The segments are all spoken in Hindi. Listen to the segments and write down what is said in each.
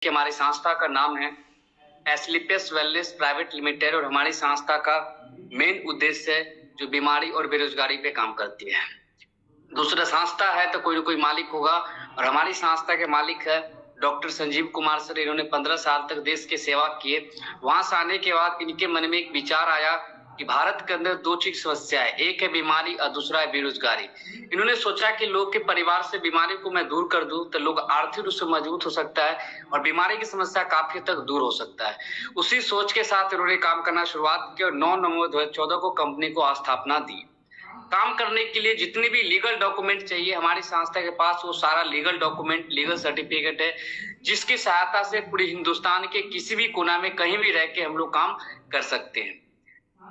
कि हमारी संस्था का नाम है एस्क्लेपियस वेलनेस प्राइवेट लिमिटेड और हमारी संस्था का मेन उद्देश्य है जो बीमारी और बेरोजगारी पे काम करती है। दूसरा संस्था है तो कोई ना कोई मालिक होगा और हमारी संस्था के मालिक है डॉक्टर संजीव कुमार सर। इन्होंने 15 साल तक देश की सेवा किए। वहां से आने के बाद इनके मन में एक विचार आया कि भारत के अंदर दो चीज समस्या है, एक है बीमारी और दूसरा है बेरोजगारी। इन्होंने सोचा कि लोग के परिवार से बीमारी को मैं दूर कर दूं तो लोग आर्थिक रूप से मजबूत हो सकता है और बीमारी की समस्या काफी तक दूर हो सकता है। उसी सोच के साथ इन्होंने काम करना शुरुआत की और 9 नवंबर 2014 को कंपनी को स्थापना दी। काम करने के लिए जितने भी लीगल डॉक्यूमेंट चाहिए हमारी संस्था के पास वो सारा लीगल डॉक्यूमेंट, लीगल सर्टिफिकेट है, जिसकी सहायता से पूरे हिंदुस्तान के किसी भी कोना में कहीं भी रह के हम लोग काम कर सकते हैं।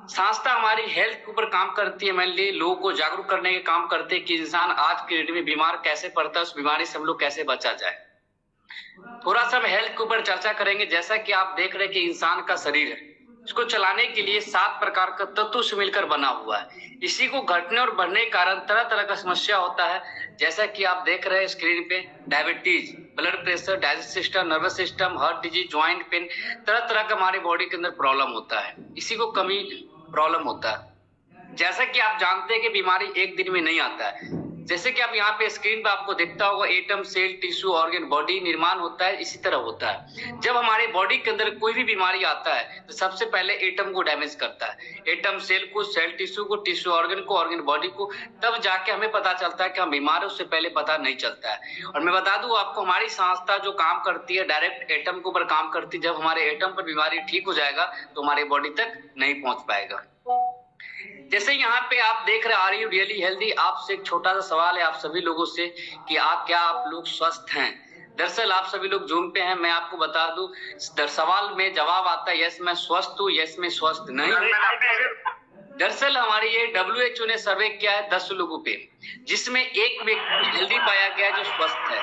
संस्था हमारी हेल्थ के ऊपर काम करती है, मेनली लोगों को जागरूक करने के काम करते हैं कि इंसान आज के डेट में बीमार कैसे पड़ता है, उस बीमारी से हम लोग कैसे बचा जाए। थोड़ा सा हम हेल्थ के ऊपर चर्चा करेंगे। जैसा कि आप देख रहे हैं कि इंसान का शरीर है, इसको चलाने के लिए 7 प्रकार का तत्व से मिलकर बना हुआ है। इसी को घटने और बढ़ने के कारण तरह तरह का समस्या होता है। जैसा कि आप देख रहे हैं स्क्रीन पे, diabetes, blood pressure, digestive system, nervous system, heart disease, joint pain, तरह तरह का हमारे बॉडी के अंदर प्रॉब्लम होता है। इसी को कमी प्रॉब्लम होता है। जैसा कि आप जानते हैं कि बीमारी एक दिन में नहीं आता है। जैसे कि आप यहाँ पे स्क्रीन पे आपको दिखता होगा atom, cell, tissue, organ, body निर्माण होता है, इसी तरह होता है। जब हमारे बॉडी के अंदर कोई भी बीमारी आता है तो सबसे पहले एटम को डैमेज करता है, एटम सेल को, सेल टिश्यू को, टिश्यू ऑर्गन को, ऑर्गन बॉडी को, तब जाके हमें पता चलता है कि हम बीमार है, उससे पहले पता नहीं चलता है। और मैं बता दूं आपको, हमारी संस्था जो काम करती है डायरेक्ट एटम के ऊपर काम करती है। जब हमारे एटम पर बीमारी ठीक हो जाएगा तो हमारी बॉडी तक नहीं पहुंच पाएगा। जैसे यहाँ पे आप देख रहे हैं आर यू रियली हेल्दी। आपसे एक छोटा सा सवाल है आप सभी लोगों से कि क्या आप लोग स्वस्थ हैं? दरअसल आप सभी लोग जूम पे हैं। मैं आपको बता दूं, सवाल में जवाब आता है यस मैं स्वस्थ हूँ, यस मैं स्वस्थ नहीं। दरअसल हमारी ये WHO ने सर्वे किया है 10 लोगों पे, जिसमें एक व्यक्ति हेल्दी पाया गया है जो स्वस्थ है।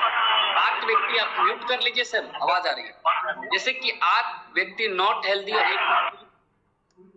8 व्यक्ति, आप म्यूट कर लीजिए सर, आवाज आ रही है। जैसे कि 8 व्यक्ति नॉट हेल्दी और एक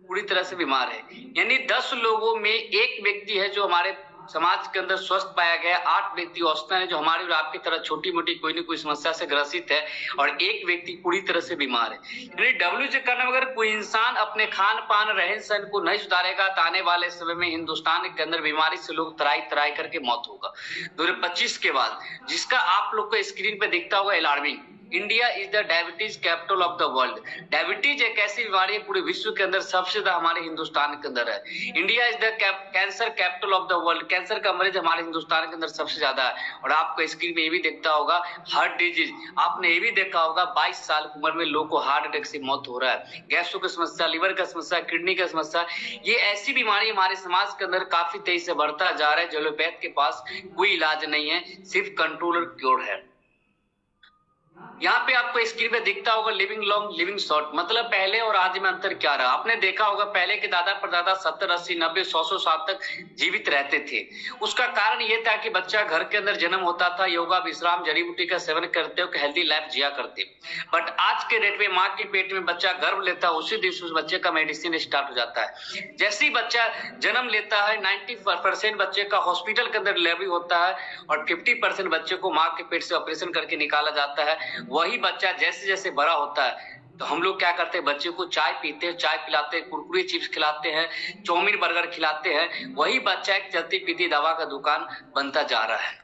पूरी तरह से बीमार है। यानी 10 लोगों में एक व्यक्ति है जो हमारे समाज के अंदर स्वस्थ पाया गया। 8 व्यक्ति औसतन है जो हमारी और आपकी तरह छोटी मोटी कोई न कोई समस्या से ग्रसित है और एक व्यक्ति पूरी तरह से बीमार है। यानी WHO का नाम, अगर कोई इंसान अपने खान पान रहन सहन को नहीं सुधारेगा तो आने वाले समय में हिंदुस्तान के अंदर बीमारी से लोग तराई तराई करके मौत होगा 2025 के बाद, जिसका आप लोग को स्क्रीन पे दिखता होगा alarming. India is the diabetes capital of the world. Diabetes एक ऐसी बीमारी है पूरे विश्व के अंदर सबसे ज्यादा हमारे हिंदुस्तान के अंदर है। India is the cancer capital of the world. Cancer का मरीज हमारे हिंदुस्तान के अंदर सबसे ज्यादा है। और आपको स्क्रीन पे ये भी देखता होगा हार्ट डिजीज। आपने ये भी देखा होगा 22 साल की उम्र में लोगों को हार्ट अटैक से मौत हो रहा है। गैस्ट्रो की समस्या, लिवर का समस्या, किडनी का समस्या, ये ऐसी बीमारी हमारे समाज के अंदर काफी तेजी से बढ़ता जा रहा है। एलोपैथ के पास कोई इलाज नहीं है, सिर्फ कंट्रोल और क्योर है। यहाँ पे आपको स्क्रीन पे दिखता होगा लिविंग लॉन्ग लिविंग शॉर्ट। मतलब पहले और आज में अंतर क्या रहा। आपने देखा होगा पहले के दादा परदादा 70, 80, 90, 100 साल तक जीवित रहते थे। उसका कारण ये था कि बच्चा घर के अंदर जन्म होता था, योगा, विश्राम, जड़ी बूटी का सेवन करते हो, हेल्दी लाइफ जिया करते। बट आज के डेट में माँ के पेट में बच्चा गर्भ लेता है, उसी दिन उस बच्चे का मेडिसिन स्टार्ट हो जाता है। जैसे ही बच्चा जन्म लेता है 90% बच्चे का हॉस्पिटल के अंदर डिलीवरी होता है और 50% बच्चे को माँ के पेट से ऑपरेशन करके निकाला जाता है। वही बच्चा जैसे जैसे बड़ा होता है तो हम लोग क्या करते हैं, बच्चे को चाय पीते हैं, चाय पिलाते हैं, कुरकुरे चिप्स खिलाते हैं, चाउमीन बर्गर खिलाते हैं। वही बच्चा एक चलती पीती दवा का दुकान बनता जा रहा है।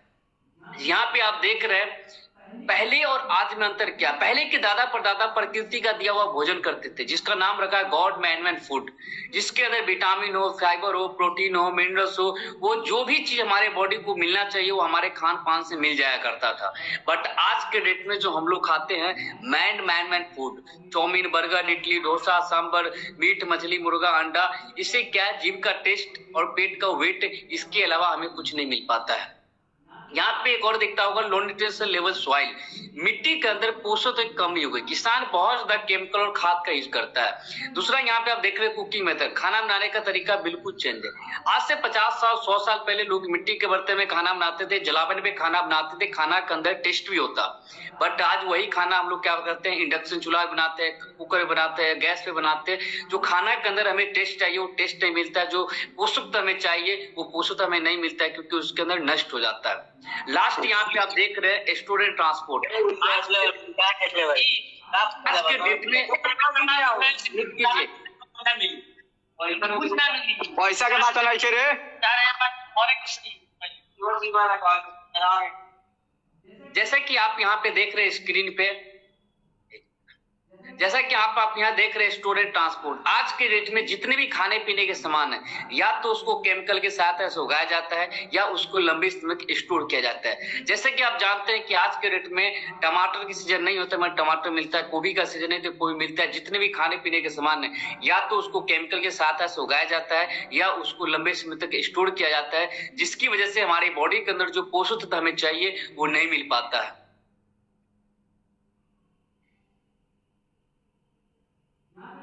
यहाँ पे आप देख रहे हैं पहले और आज में अंतर क्या। पहले के दादा परदादा प्रकृति का दिया हुआ भोजन करते थे, जिसका नाम रखा है गॉड मैन फूड, जिसके अंदर विटामिन हो, फाइबर हो, प्रोटीन हो, मिनरल्स हो, वो जो भी चीज हमारे बॉडी को मिलना चाहिए वो हमारे खान पान से मिल जाया करता था। बट आज के डेट में जो हम लोग खाते हैं main food, chowmein, burger, idli, dosa, sambar, meat, मछली, मुर्गा, अंडा, इससे क्या है, जीभ का टेस्ट और पेट का वेट, इसके अलावा हमें कुछ नहीं मिल पाता है। यहाँ पे एक और दिखता होगा लो न्यूट्रिशन लेवल सॉइल। मिट्टी के अंदर पोषक की कमी हो गई। किसान बहुत ज्यादा केमिकल और खाद का यूज करता है। दूसरा यहाँ पे आप देख रहे हैं कुकिंग मेथड, खाना बनाने का तरीका बिल्कुल चेंज है। आज से 50 साल 100 साल पहले लोग मिट्टी के बर्तन में खाना बनाते थे, जलावन पे खाना बनाते थे, खाना के अंदर टेस्ट भी होता। बट आज वही खाना हम लोग क्या करते हैं, इंडक्शन चूल्हा बनाते हैं, कुकर बनाते हैं, गैस पे बनाते हैं। जो खाना के अंदर हमें टेस्ट चाहिए वो टेस्ट नहीं मिलता है, जो पोषक हमें चाहिए वो पोषक हमें नहीं मिलता है, क्योंकि उसके अंदर नष्ट हो जाता है। लास्ट यहाँ पे आप देख रहे हैं स्टूडेंट ट्रांसपोर्ट। आज के डेट में पैसा के बात नहीं रे, जैसा कि आप यहाँ पे देख रहे हैं स्क्रीन पे, जैसा कि आप यहाँ देख रहे हैं स्टूडेंट ट्रांसपोर्ट। आज के डेट में जितने भी खाने पीने के सामान है, या तो उसको केमिकल के साथ ऐसे उगाया जाता है या उसको लंबी समय तक स्टोर किया जाता है। जैसे कि आप जानते हैं कि आज के डेट में टमाटर की सीजन नहीं होता, मगर टमाटर मिलता है, गोभी का सीजन है तो गोभी मिलता है। जितने भी खाने पीने के सामान है, या तो उसको केमिकल के साथ ऐसे उगाया जाता है या उसको लंबे समय तक स्टोर किया जाता है, जिसकी वजह से हमारी बॉडी के अंदर जो पोषक तत्व हमें चाहिए वो नहीं मिल पाता है।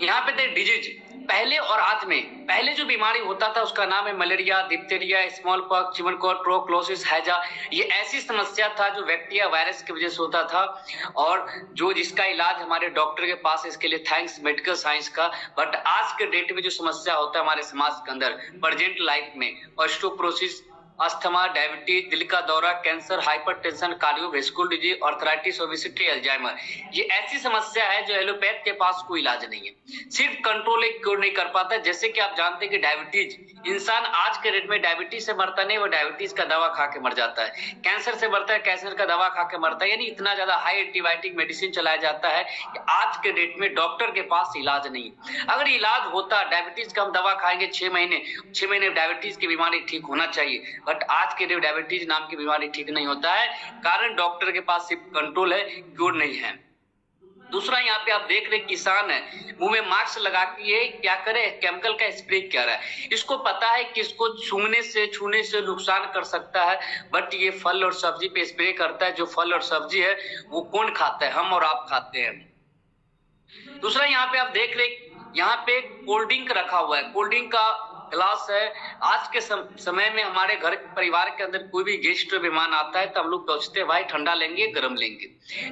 यहाँ पे थे डिजीज, पहले और आज में। पहले जो बीमारी होता था उसका नाम है malaria, diphtheria, smallpox, chikungunya, ट्रोक्लोसिस, हैजा। ये ऐसी समस्या था जो बैक्टीरिया या वायरस की वजह से होता था, और जो जिसका इलाज हमारे डॉक्टर के पास, इसके लिए थैंक्स मेडिकल साइंस का। बट आज के डेट में जो समस्या होता है हमारे समाज के अंदर प्रेजेंट लाइफ में, ऑस्टियोपोरोसिस, अस्थमा, डायबिटीज, दिल का दौरा, cancer, hypertension, cardiovascular disease, arthritis, obesity, Alzheimer, ये ऐसी समस्या है जो एलोपैथ के पास कोई इलाज नहीं है, सिर्फ कंट्रोल एक क्योर नहीं कर पाता। जैसे कि आप जानते हैं कि डायबिटीज, इंसान आज के डेट में डायबिटीज से मरता नहीं, वो डायबिटीज का दवा खा के मर जाता है। कैंसर से मरता है, कैंसर का दवा खा के मरता है। यानी इतना ज्यादा हाई एंटीबायोटिक मेडिसिन चलाया जाता है कि आज के डेट में डॉक्टर के पास इलाज नहीं है। अगर इलाज होता, डायबिटीज का हम दवा खाएंगे 6 महीने डायबिटीज की बीमारी ठीक होना चाहिए, बट आज के लिए डायबिटीज नाम की बीमारी ठीक नहीं होता है, कारण डॉक्टर के पास सिर्फ कंट्रोल है, क्योर नहीं है। दूसरा यहाँ पे आप देख रहे किसान है, मुंह में मास्क लगा के ये क्या करे, केमिकल का स्प्रे कर रहा है। इसको पता है कि इसको छूने से नुकसान कर सकता है, बट ये फल और सब्जी पे स्प्रे करता है। जो फल और सब्जी है वो कौन खाता है? हम और आप खाते हैं। दूसरा यहाँ पे आप देख रहे, यहाँ पे कोल्ड ड्रिंक रखा हुआ है, कोल्ड ड्रिंक का ग्लास है। आज के समय में हमारे घर परिवार के अंदर कोई भी गेस्ट मेहमान आता है तो हम लोग सोचते हैं भाई ठंडा लेंगे, गरम लेंगे।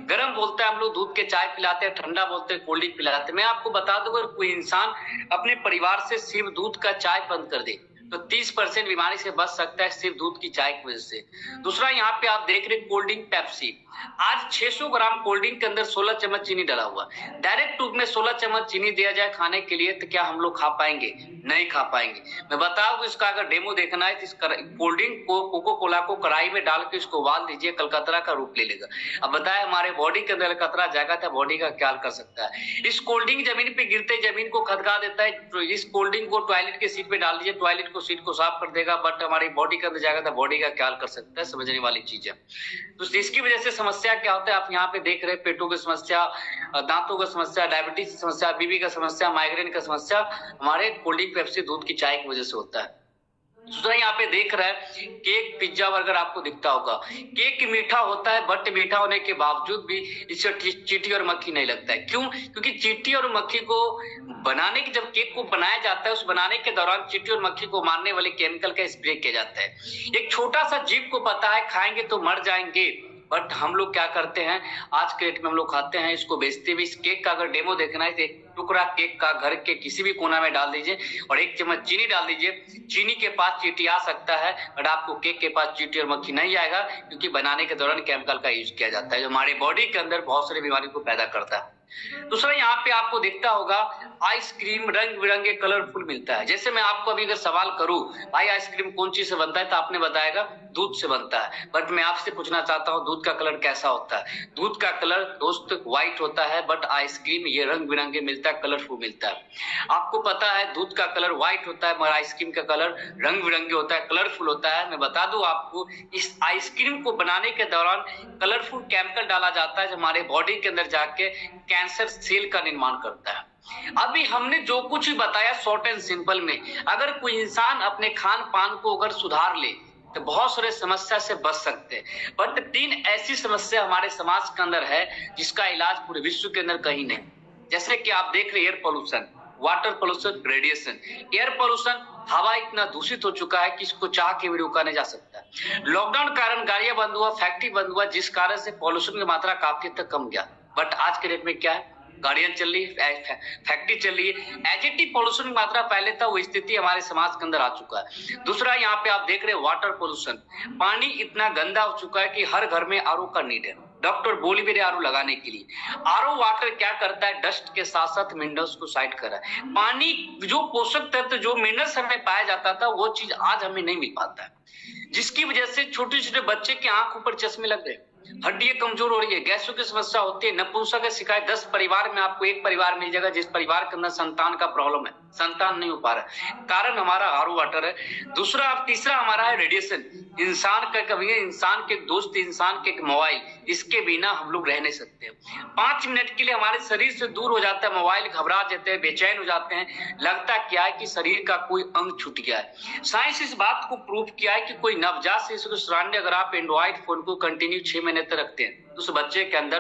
गरम बोलते हैं हम लोग दूध के चाय पिलाते हैं, ठंडा बोलते हैं कोल्ड ड्रिंक पिलाते हैं। मैं आपको बता दूं, अगर कोई इंसान अपने परिवार से सिर्फ दूध का चाय बंद कर दे तो 30% बीमारी से बच सकता है, सिर्फ दूध की चाय की वजह से। दूसरा यहाँ पे आप देख रहे कोल्ड ड्रिंक पेप्सी। आज 600 ग्राम कोल्ड ड्रिंक के अंदर 16 चम्मच चीनी डाला हुआ। डायरेक्ट टूब में 16 चम्मच चीनी दिया जाए खाने के लिए तो क्या हम लोग खा पाएंगे? नहीं खा पाएंगे। मैं बताऊं, इसका अगर डेमो देखना है तो इस कोल्ड ड्रिंक को, कोको कोला को कढ़ाई में डाल के इसको उबाल दीजिए, कलकतरा का रूप ले लेगा। अब बताए हमारे बॉडी के अंदर कतरा जाएगा तो बॉडी का क्या कर सकता है। इस कोल्ड ड्रिंक जमीन पे गिरते जमीन को खदका देता है। तो इस कोल्ड ड्रिंक को टॉयलेट के सीट पे डाल दीजिए, टॉयलेट को सीट को साफ कर देगा, बट हमारी बॉडी के अंदर जाएगा तो बॉडी का क्या कर सकता है, समझने वाली चीज है। तो इसकी वजह से समस्या क्या होता है, आप यहाँ पे देख रहे हैं पेटों की समस्या, दांतों की समस्या, डायबिटीज की समस्या, बीपी का समस्या, माइग्रेन का समस्या हमारे कोल्ड ड्रिंक, पेप्सी, दूध की चाय की वजह से होता है। दूसरा यहाँ पे देख रहा है केक, पिज्जा, बर्गर आपको दिखता होगा। केक मीठा होता है, बट मीठा होने के बावजूद भी इससे चींटी और मक्खी नहीं लगता है। क्यों? क्योंकि चींटी और मक्खी को बनाने की, जब केक को बनाया जाता है उस बनाने के दौरान चींटी और मक्खी को मारने वाले केमिकल का स्प्रे किया जाता है। एक छोटा सा जीव को पता है खाएंगे तो मर जाएंगे, बट हम लोग क्या करते हैं, आज के डेट में हम लोग खाते हैं, इसको बेचते भी। इस केक का अगर डेमो देखना है तो एक टुकड़ा केक का घर के किसी भी कोना में डाल दीजिए और 1 चम्मच चीनी डाल दीजिए। चीनी के पास चींटी आ सकता है, बट आपको केक के पास चींटी और मक्खी नहीं आएगा, क्योंकि बनाने के दौरान केमिकल का यूज किया जाता है, जो हमारे बॉडी के अंदर बहुत सारी बीमारी को पैदा करता है। दूसरा यहाँ पे आपको दिखता होगा आइसक्रीम रंग बिरंगे कलरफुल मिलता है। जैसे मैं आपको अभी अगर सवाल करूं भाई आइसक्रीम कौन चीज से बनता है, तो आपने बताएगा दूध से बनता है। बट मैं आपसे पूछना चाहता हूं दूध का कलर कैसा होता है? दूध का कलर दोस्त व्हाइट होता है, बट आइसक्रीम ये रंग बिरंगे मिलता है, कलरफुल मिलता है। आपको पता है दूध का कलर व्हाइट होता है, मगर आइसक्रीम का कलर रंग बिरंगे होता है, कलरफुल होता है। मैं बता दूं आपको, इस आइसक्रीम को बनाने के दौरान कलरफुल केमिकल डाला जाता है जो हमारे बॉडी के अंदर जाके कैंसर सेल का निर्माण करता है। अभी हमने जो कुछ भी बताया शॉर्ट एंड सिंपल में, अगर कोई इंसान अपने खान पान को अगर सुधार ले तो बहुत सारे समस्या से बच सकते हैं। बट 3 ऐसी समस्या हमारे समाज के अंदर है जिसका इलाज पूरे विश्व के अंदर कहीं नहीं। जैसे कि आप देख रहे air pollution, water pollution, radiation. Air pollution, हवा इतना दूषित हो चुका है कि इसको चाह के भी रोका नहीं जा सकता। लॉकडाउन कारण गाड़ियां बंद हुआ, फैक्ट्री बंद हुआ, जिस कारण से पॉल्यूशन की मात्रा काफी हद तक कम गया। बट आज के डेट में क्या है, गाड़ियां चल रही है, फैक्ट्री चल रही है, एजिटिव पोल्यूशन की मात्रा पहले था वो स्थिति हमारे समाज के अंदर आ चुका है। दूसरा यहाँ पे आप देख रहे हैं वाटर पोल्यूशन, पानी इतना गंदा हो चुका है कि हर घर में आरओ का नीड है। डॉक्टर बोली मेरे आरओ लगाने के लिए। आरओ वाटर क्या करता है, डस्ट के साथ साथ मिनरल्स को साइड कर रहा है। पानी जो पोषक तत्व जो मिनरल्स हमें पाया जाता था वो चीज आज हमें नहीं मिल पाता है, जिसकी वजह से छोटे छोटे बच्चे के आंख ऊपर चश्मे लग गए, हड्डियां कमजोर हो रही है, गैसों की समस्या होती है, नपुंसक की शिकायत 10 परिवार में आपको एक परिवार मिल जाएगा जिस परिवार के अंदर संतान का प्रॉब्लम है, संतान नहीं हो पा रहा है, कारण हमारा आरओ वाटर है। दूसरा अब तीसरा हमारा है रेडिएशन। इंसान का कभी इंसान के दोस्त, इंसान के मोबाइल, इसके बिना हम लोग रह नहीं सकते। 5 मिनट के लिए हमारे शरीर से दूर हो जाता है मोबाइल, घबरा जाते हैं, बेचैन हो जाते हैं, लगता क्या है कि शरीर का कोई अंग छूट गया है। साइंस इस बात को प्रूव किया है कि कोई नवजात शिशु के सामने अगर आप एंड्रॉइड फोन को कंटिन्यू 6 महीने तक रखते हैं तो उस बच्चे के अंदर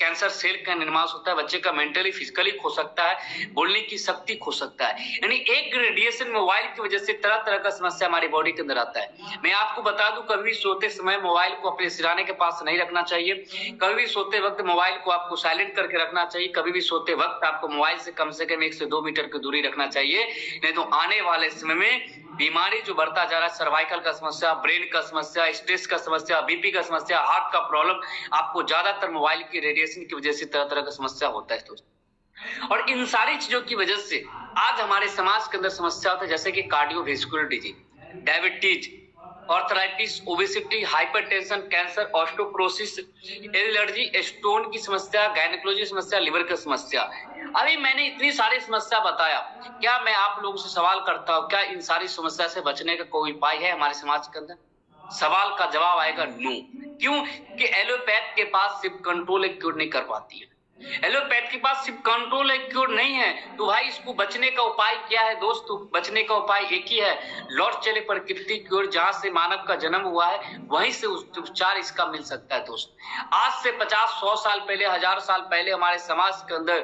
कैंसर सेल का निर्माण होता है, बच्चे का मेंटली फिजिकली खो सकता है, बोलने की शक्ति खो सकता है। यानी एक रेडिएशन मोबाइल की वजह से तरह तरह का समस्या हमारी बॉडी के अंदर आता है। मैं आपको बता दूं, कभी सोते समय मोबाइल को अपने सिराने के पास नहीं रखना चाहिए, कभी भी सोते वक्त मोबाइल को आपको साइलेंट करके रखना चाहिए, कभी भी सोते वक्त आपको मोबाइल से कम 1 से 2 मीटर की दूरी रखना चाहिए। नहीं तो आने वाले समय में बीमारी जो बढ़ता जा रहा है, सर्वाइकल का समस्या, ब्रेन का समस्या, स्ट्रेस का समस्या, बीपी का समस्या, हार्ट का प्रॉब्लम, आपको ज्यादातर मोबाइल की रेडिएशन की वजह से तरह तरह का समस्या होता है दोस्तों। और इन सारी चीजों की वजह से आज हमारे समाज के अंदर समस्या होता है, जैसे कि cardiovascular disease, diabetes, arthritis, obesity, hypertension, cancer, osteoporosis, allergy, stone की समस्या, गायनेकोलॉजी समस्या, लिवर की समस्या। अभी मैंने इतनी सारी समस्या बताया, क्या मैं आप लोगों से सवाल करता हूं, क्या इन सारी समस्या से बचने का कोई उपाय है हमारे समाज के अंदर? सवाल का जवाब आएगा नो। क्यों? कि एलोपैथ के पास सिर्फ कंट्रोल क्योर नहीं कर पाती है। एलोपैथ के पास सिर्फ कंट्रोल है, क्योर नहीं है। तो भाई इसको बचने का उपाय क्या है दोस्तों? बचने का उपाय एक ही है, लौट चले प्रकृति की ओर, जहां से मानव का जन्म हुआ है वहीं से उपचार इसका मिल सकता है दोस्त। आज से 50-100 साल पहले, 1000 साल पहले हमारे समाज के अंदर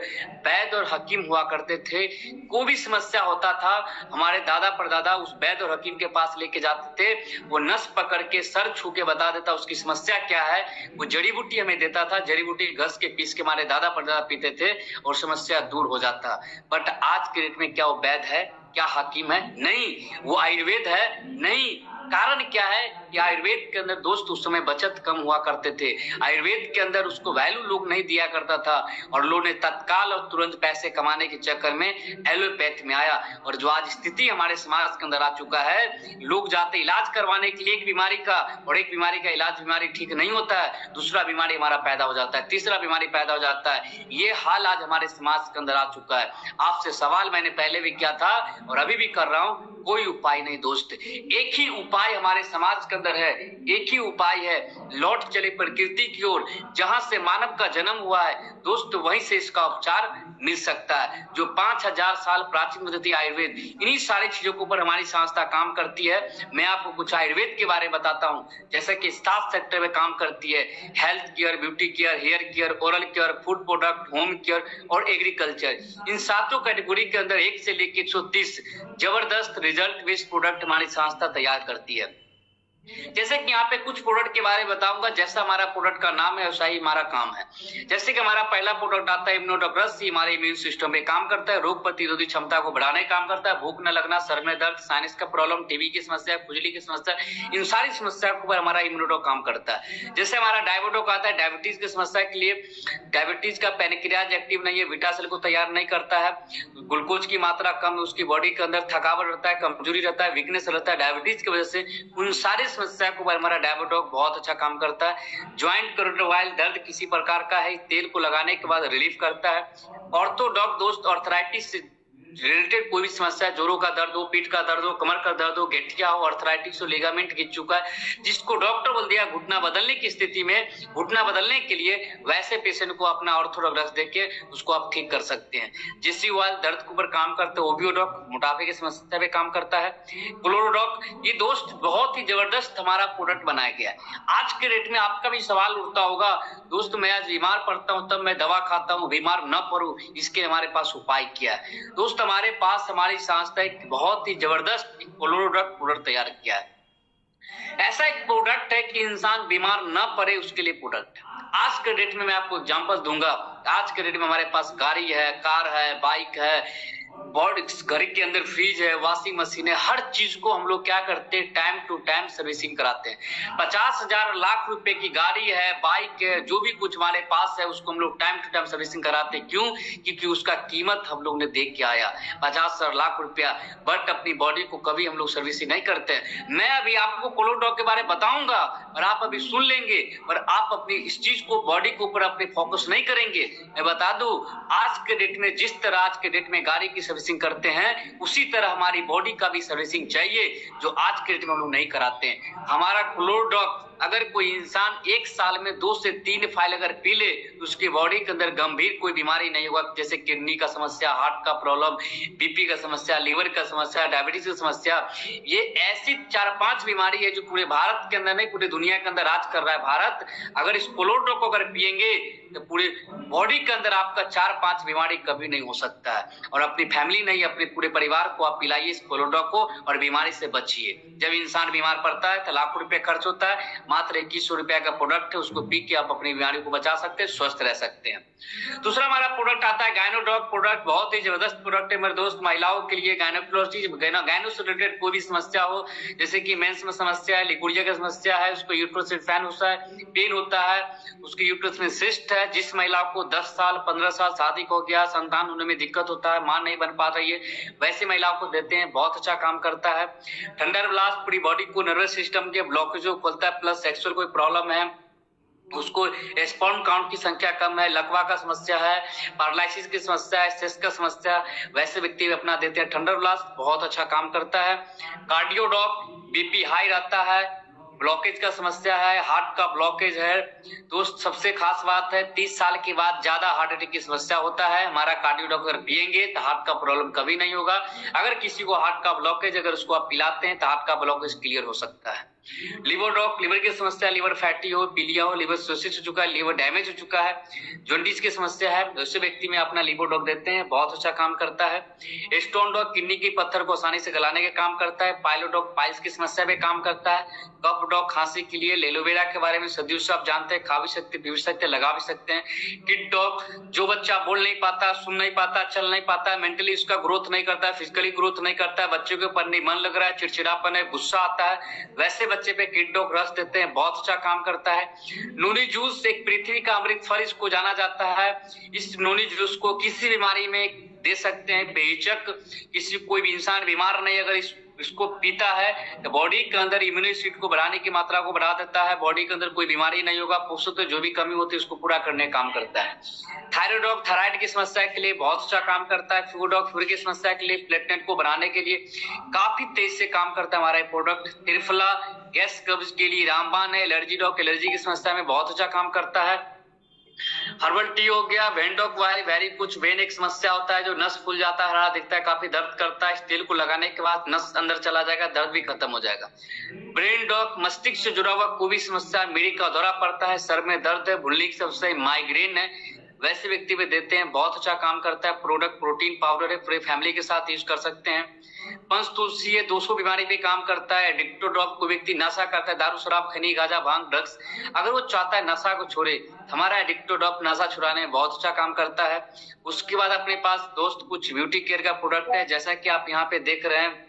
वैद्य और हकीम हुआ करते थे। कोई भी समस्या होता था, हमारे दादा परदादा उस वैद्य और हकीम के पास लेके जाते थे, वो नस पकड़ के सर छू के बता देता उसकी समस्या क्या है, वो जड़ी बूटी हमें देता था, जड़ी बूटी घस के पीस के हमारे दादा परदादा पीते थे और समस्या दूर हो जाता। बट आज के डेट में क्या वो वैद्य है, क्या हकीम है? नहीं। वो आयुर्वेद है? नहीं। कारण क्या है कि आयुर्वेद के अंदर दोस्त उस समय बचत कम हुआ करते थे, आयुर्वेद के अंदर उसको वैल्यू लोग नहीं दिया करता था, और लोगों ने तत्काल और तुरंत पैसे कमाने के चक्कर में एलोपैथ में आया। और जो आज स्थिति हमारे समाज के अंदर आ चुका है, लोग जाते इलाज करवाने के लिए एक बीमारी का, और एक बीमारी का इलाज, बीमारी ठीक नहीं होता है, दूसरा बीमारी हमारा पैदा हो जाता है, तीसरा बीमारी पैदा हो जाता है। ये हाल आज हमारे समाज के अंदर आ चुका है। आपसे सवाल मैंने पहले भी किया था और अभी भी कर रहा हूं, कोई उपाय नहीं दोस्त, एक ही उपाय हमारे समाज के अंदर है, एक ही उपाय है, लौट चले प्रकृति की ओर, जहां से मानव का जन्म हुआ है दोस्त, वहीं से इसका उपचार मिल सकता है। जो 5000 साल प्राचीन पद्धति आयुर्वेद, इन्हीं सारी चीजों के ऊपर हमारी संस्था काम करती है। मैं आपको कुछ आयुर्वेद के बारे में बताता हूं, जैसे कि 7 सेक्टर में काम करती है, health care, beauty care, hair care, oral care, food product, home care और एग्रीकल्चर। इन 7 कैटेगरी के अंदर 1 से लेकर 130 जबरदस्त रिजल्ट बेस्ड प्रोडक्ट हमारी संस्था तैयार करती है। जैसे कि यहाँ पे कुछ प्रोडक्ट के बारे में बताऊंगा, जैसा हमारा प्रोडक्ट का नाम है वैसा ही हमारा काम है। जैसे कि हमारा पहला प्रोडक्ट आता है इम्यूनोडॉक्टर्स, ये हमारे इम्यून सिस्टम पे काम करता है, रोग प्रतिरोधी क्षमता को बढ़ाने का काम करता है, भूख न लगना, सर में दर्द, साइनस का प्रॉब्लम, टीबी की समस्या, खुजली की समस्या, इन सारी समस्या के ऊपर हमारा इम्यूनोडॉक काम करता है। जैसे हमारा डायबिटोक आता है, डायबिटीज की समस्या के लिए, डायबिटीज का पैनक्रियाज एक्टिव नहीं है, बीटा सेल को तैयार नहीं करता है, ग्लूकोज की मात्रा कम, उसकी बॉडी के अंदर थकावट रहता है, कमजोरी रहता है, वीकनेस रहता है डायबिटीज की वजह से, उन सारी समस्या को हमारा डायबिटोक बहुत अच्छा काम करता है। ज्वाइंट करोटिड दर्द किसी प्रकार का है, तेल को लगाने के बाद रिलीफ करता है। ऑर्थोडॉक दोस्त, ऑर्थराइटिस से रिलेटेड कोई भी समस्या, जोड़ों का दर्द हो, पीठ का दर्द हो, कमर का दर्द हो, गठिया हो, ऑर्थराइटिस हो, लिगामेंट खिंच चुका है, जिसको डॉक्टर बोल दिया घुटना बदलने की स्थिति में, घुटना बदलने के लिए वैसे पेशेंट को अपना ऑर्थोडॉक्स देके उसको आप ठीक कर सकते हैं। जिससी वाल दर्द के ऊपर काम करते हैं, ओबियोडॉक मोटापे की समस्या पे काम करता है, क्लोरोडॉक, ये दोस्त बहुत ही जबरदस्त हमारा प्रोडक्ट बनाया गया है। आज के रेट में आपका भी सवाल उठता होगा, दोस्त मैं आज बीमार पड़ता हूँ तब मैं दवा खाता हूँ, बीमार न पड़ूं, इसके हमारे पास उपाय क्या है? दोस्त हमारे पास हमारी संस्था एक बहुत ही जबरदस्त क्लोरोडॉक प्रोडक्ट तैयार किया है। ऐसा एक प्रोडक्ट है कि इंसान बीमार न पड़े उसके लिए प्रोडक्ट। आज के डेट में मैं आपको एग्जांपल दूंगा, आज के डेट में हमारे पास गाड़ी है, कार है, बाइक है, बॉडी घर के अंदर फ्रिज है, वॉशिंग मशीन है, हर चीज को हम लोग क्या करते हैं, टाइम टू टाइम सर्विसिंग कराते हैं। 50,000 लाख रुपए की गाड़ी है, बाइक है, जो भी कुछ हमारे पास है उसको हम लोग टाइम टू टाइम सर्विसिंग कराते हैं। क्यों? क्योंकि उसका कीमत हम लोग ने देख के आया 50,000 लाख रुपया, बट अपनी बॉडी को कभी हम लोग सर्विसिंग नहीं करते। मैं अभी आपको कोलोडॉक के बारे में बताऊंगा और आप अभी सुन लेंगे और आप अपनी इस चीज को, बॉडी के ऊपर अपने फोकस नहीं करेंगे। मैं बता दूं, आज के डेट में जिस तरह आज के डेट में गाड़ी की सर्विसिंग करते हैं, उसी तरह हमारी बॉडी का भी सर्विसिंग चाहिए, जो आज के डेट में हम लोग नहीं कराते हैं। हमारा कोलोडॉक, अगर कोई इंसान 1 साल में 2 से 3 फाइल अगर पी ले तो उसकी बॉडी के अंदर गंभीर कोई बीमारी नहीं होगा, जैसे किडनी का समस्या, हार्ट का प्रॉब्लम, बीपी का समस्या, लीवर का समस्या, डायबिटीज की समस्या। ये ऐसी 4-5 बीमारी है जो पूरे भारत के अंदर नहीं, पूरे दुनिया के अंदर राज कर रहा है भारत। अगर इस कोलोडॉक को अगर पिएंगे तो पूरे बॉडी के अंदर आपका 4-5 बीमारी कभी नहीं हो सकता है। और अपनी फैमिली नहीं, अपने पूरे परिवार को आप पिलाइए इस कोलोडॉक को और बीमारी से बचिए। जब इंसान बीमार पड़ता है तो लाखों रुपए खर्च होता है, मात्र 2100 रुपया का प्रोडक्ट है, उसको पी के आप अपनी बीमारी को बचा सकते हैं, स्वस्थ रह सकते हैं। दूसरा हमारा प्रोडक्ट आता है गायनोडॉक प्रोडक्ट। बहुत ही जबरदस्त प्रोडक्ट है मेरे दोस्त। महिलाओं के लिए गायनोकोलॉजी, गायनो से रिलेटेड कोई भी समस्या हो, जैसे कि मेंस में समस्या है, लिकुरिया की समस्या है, उसको यूट्रस फैन होता है, पेन होता है, उसके यूट्रस में सिस्ट है, जिस महिला को 10 साल 15 साल शादी हो गया, संतान होने में दिक्कत होता है, मां नहीं बन पा रही है, वैसे महिलाओं को देते हैं, बहुत अच्छा काम करता है। थंडर ब्लास्ट पूरी बॉडी को, नर्वस सिस्टम के ब्लॉकेजों को खोलता है, प्लस सेक्सुअल कोई प्रॉब्लम है उसको, स्पर्म काउंट की संख्या कम है, लकवा का समस्या है, पैरालिसिस की समस्या है, सेक्स का समस्या, वैसे व्यक्ति भी अपना देते हैं। थंडर ब्लास्ट बहुत अच्छा काम करता है। कार्डियोडॉक, बीपी हाई रहता है, ब्लॉकेज का समस्या है, हार्ट का ब्लॉकेज है दोस्त। सबसे खास बात है, 30 साल के बाद ज्यादा हार्ट अटैक की समस्या होता है, हमारा कार्डियोडॉक अगर पिएंगे तो हार्ट का प्रॉब्लम कभी नहीं होगा। अगर किसी को हार्ट का ब्लॉकेज, अगर उसको आप पिलाते हैं तो हार्ट का ब्लॉकेज क्लियर हो सकता है। लिवरडॉक, लिवर की समस्या, लिवर फैटी हो, पीलिया हो, लिवर शोषित हो चुका है, लिवर डैमेज हो चुका है, जॉन्डिस की समस्या है, ऐसे व्यक्ति में अपना लिवरडॉक देते हैं, बहुत अच्छा काम करता है। स्टोन डॉक किडनी के पत्थर को आसानी से गलाने के काम करता है। पाइलोडॉक पाइल्स की समस्या में काम करता है। कफ डॉक खांसी के लिए, एलोवेरा के बारे में सदियों से आप जानते हैं, खा भी सकते, पी भी सकते, लगा भी सकते हैं। किड डॉक, जो बच्चा बोल नहीं पाता, सुन नहीं पाता, चल नहीं पाता, मेंटली उसका ग्रोथ नहीं करता है, फिजिकली ग्रोथ नहीं करता है, बच्चों के ऊपर नहीं मन लग रहा है, चिड़चिड़ापन है, गुस्सा आता है, वैसे बच्चे पे किड डॉक रस देते हैं, बहुत अच्छा काम करता है। नोनी जूस एक पृथ्वी का अमृत फल इसको जाना जाता है। इस नोनी जूस को किसी बीमारी में दे सकते हैं बेहिचक। किसी कोई भी इंसान बीमार नहीं, अगर इसको पीता है तो बॉडी के अंदर इम्यूनिटी को बढ़ाने की मात्रा को बढ़ा देता है, बॉडी के अंदर कोई बीमारी नहीं होगा, पोषक तो जो भी कमी होती है उसको पूरा करने का काम करता है। थायराइड, थायराइड की समस्या के लिए बहुत अच्छा काम करता है। फ्यूडॉक, फ्यूर की समस्या के लिए, प्लेटलेट को बढ़ाने के लिए काफी तेज से काम करता है हमारा ये प्रोडक्ट। त्रिफला, गैस कब्ज के लिए रामबाण है। एलर्जी डॉक, एलर्जी की समस्या में बहुत अच्छा काम करता है। हर्बल टी हो गया। वेंडोक वेरी कुछ वेन एक समस्या होता है जो नस फूल जाता है, हरा दिखता है, काफी दर्द करता है, इस तेल को लगाने के बाद नस अंदर चला जाएगा, दर्द भी खत्म हो जाएगा। ब्रेन डॉक, मस्तिष्क से जुड़ा हुआ कोई भी समस्या, मिर्गी का दौरा पड़ता है, सर में दर्द है, भुल्ली की समस्या, माइग्रेन है, वैसे व्यक्ति पे देते हैं, बहुत अच्छा काम करता है। प्रोडक्ट प्रोटीन पाउडर है, पूरे फैमिली के साथ यूज कर सकते हैं। पंच तुलसी है, 200 बीमारी पे काम करता है। एडिक्टो ड्रॉप, कोई व्यक्ति नशा करता है, दारू शराब खैनी गांजा भांग ड्रग्स, अगर वो चाहता है नशा को छोड़े, हमारा एडिक्टो ड्रॉप नशा छुड़ाने में बहुत अच्छा काम करता है। उसके बाद अपने पास दोस्त कुछ ब्यूटी केयर का प्रोडक्ट है, जैसा कि आप यहाँ पे देख रहे हैं,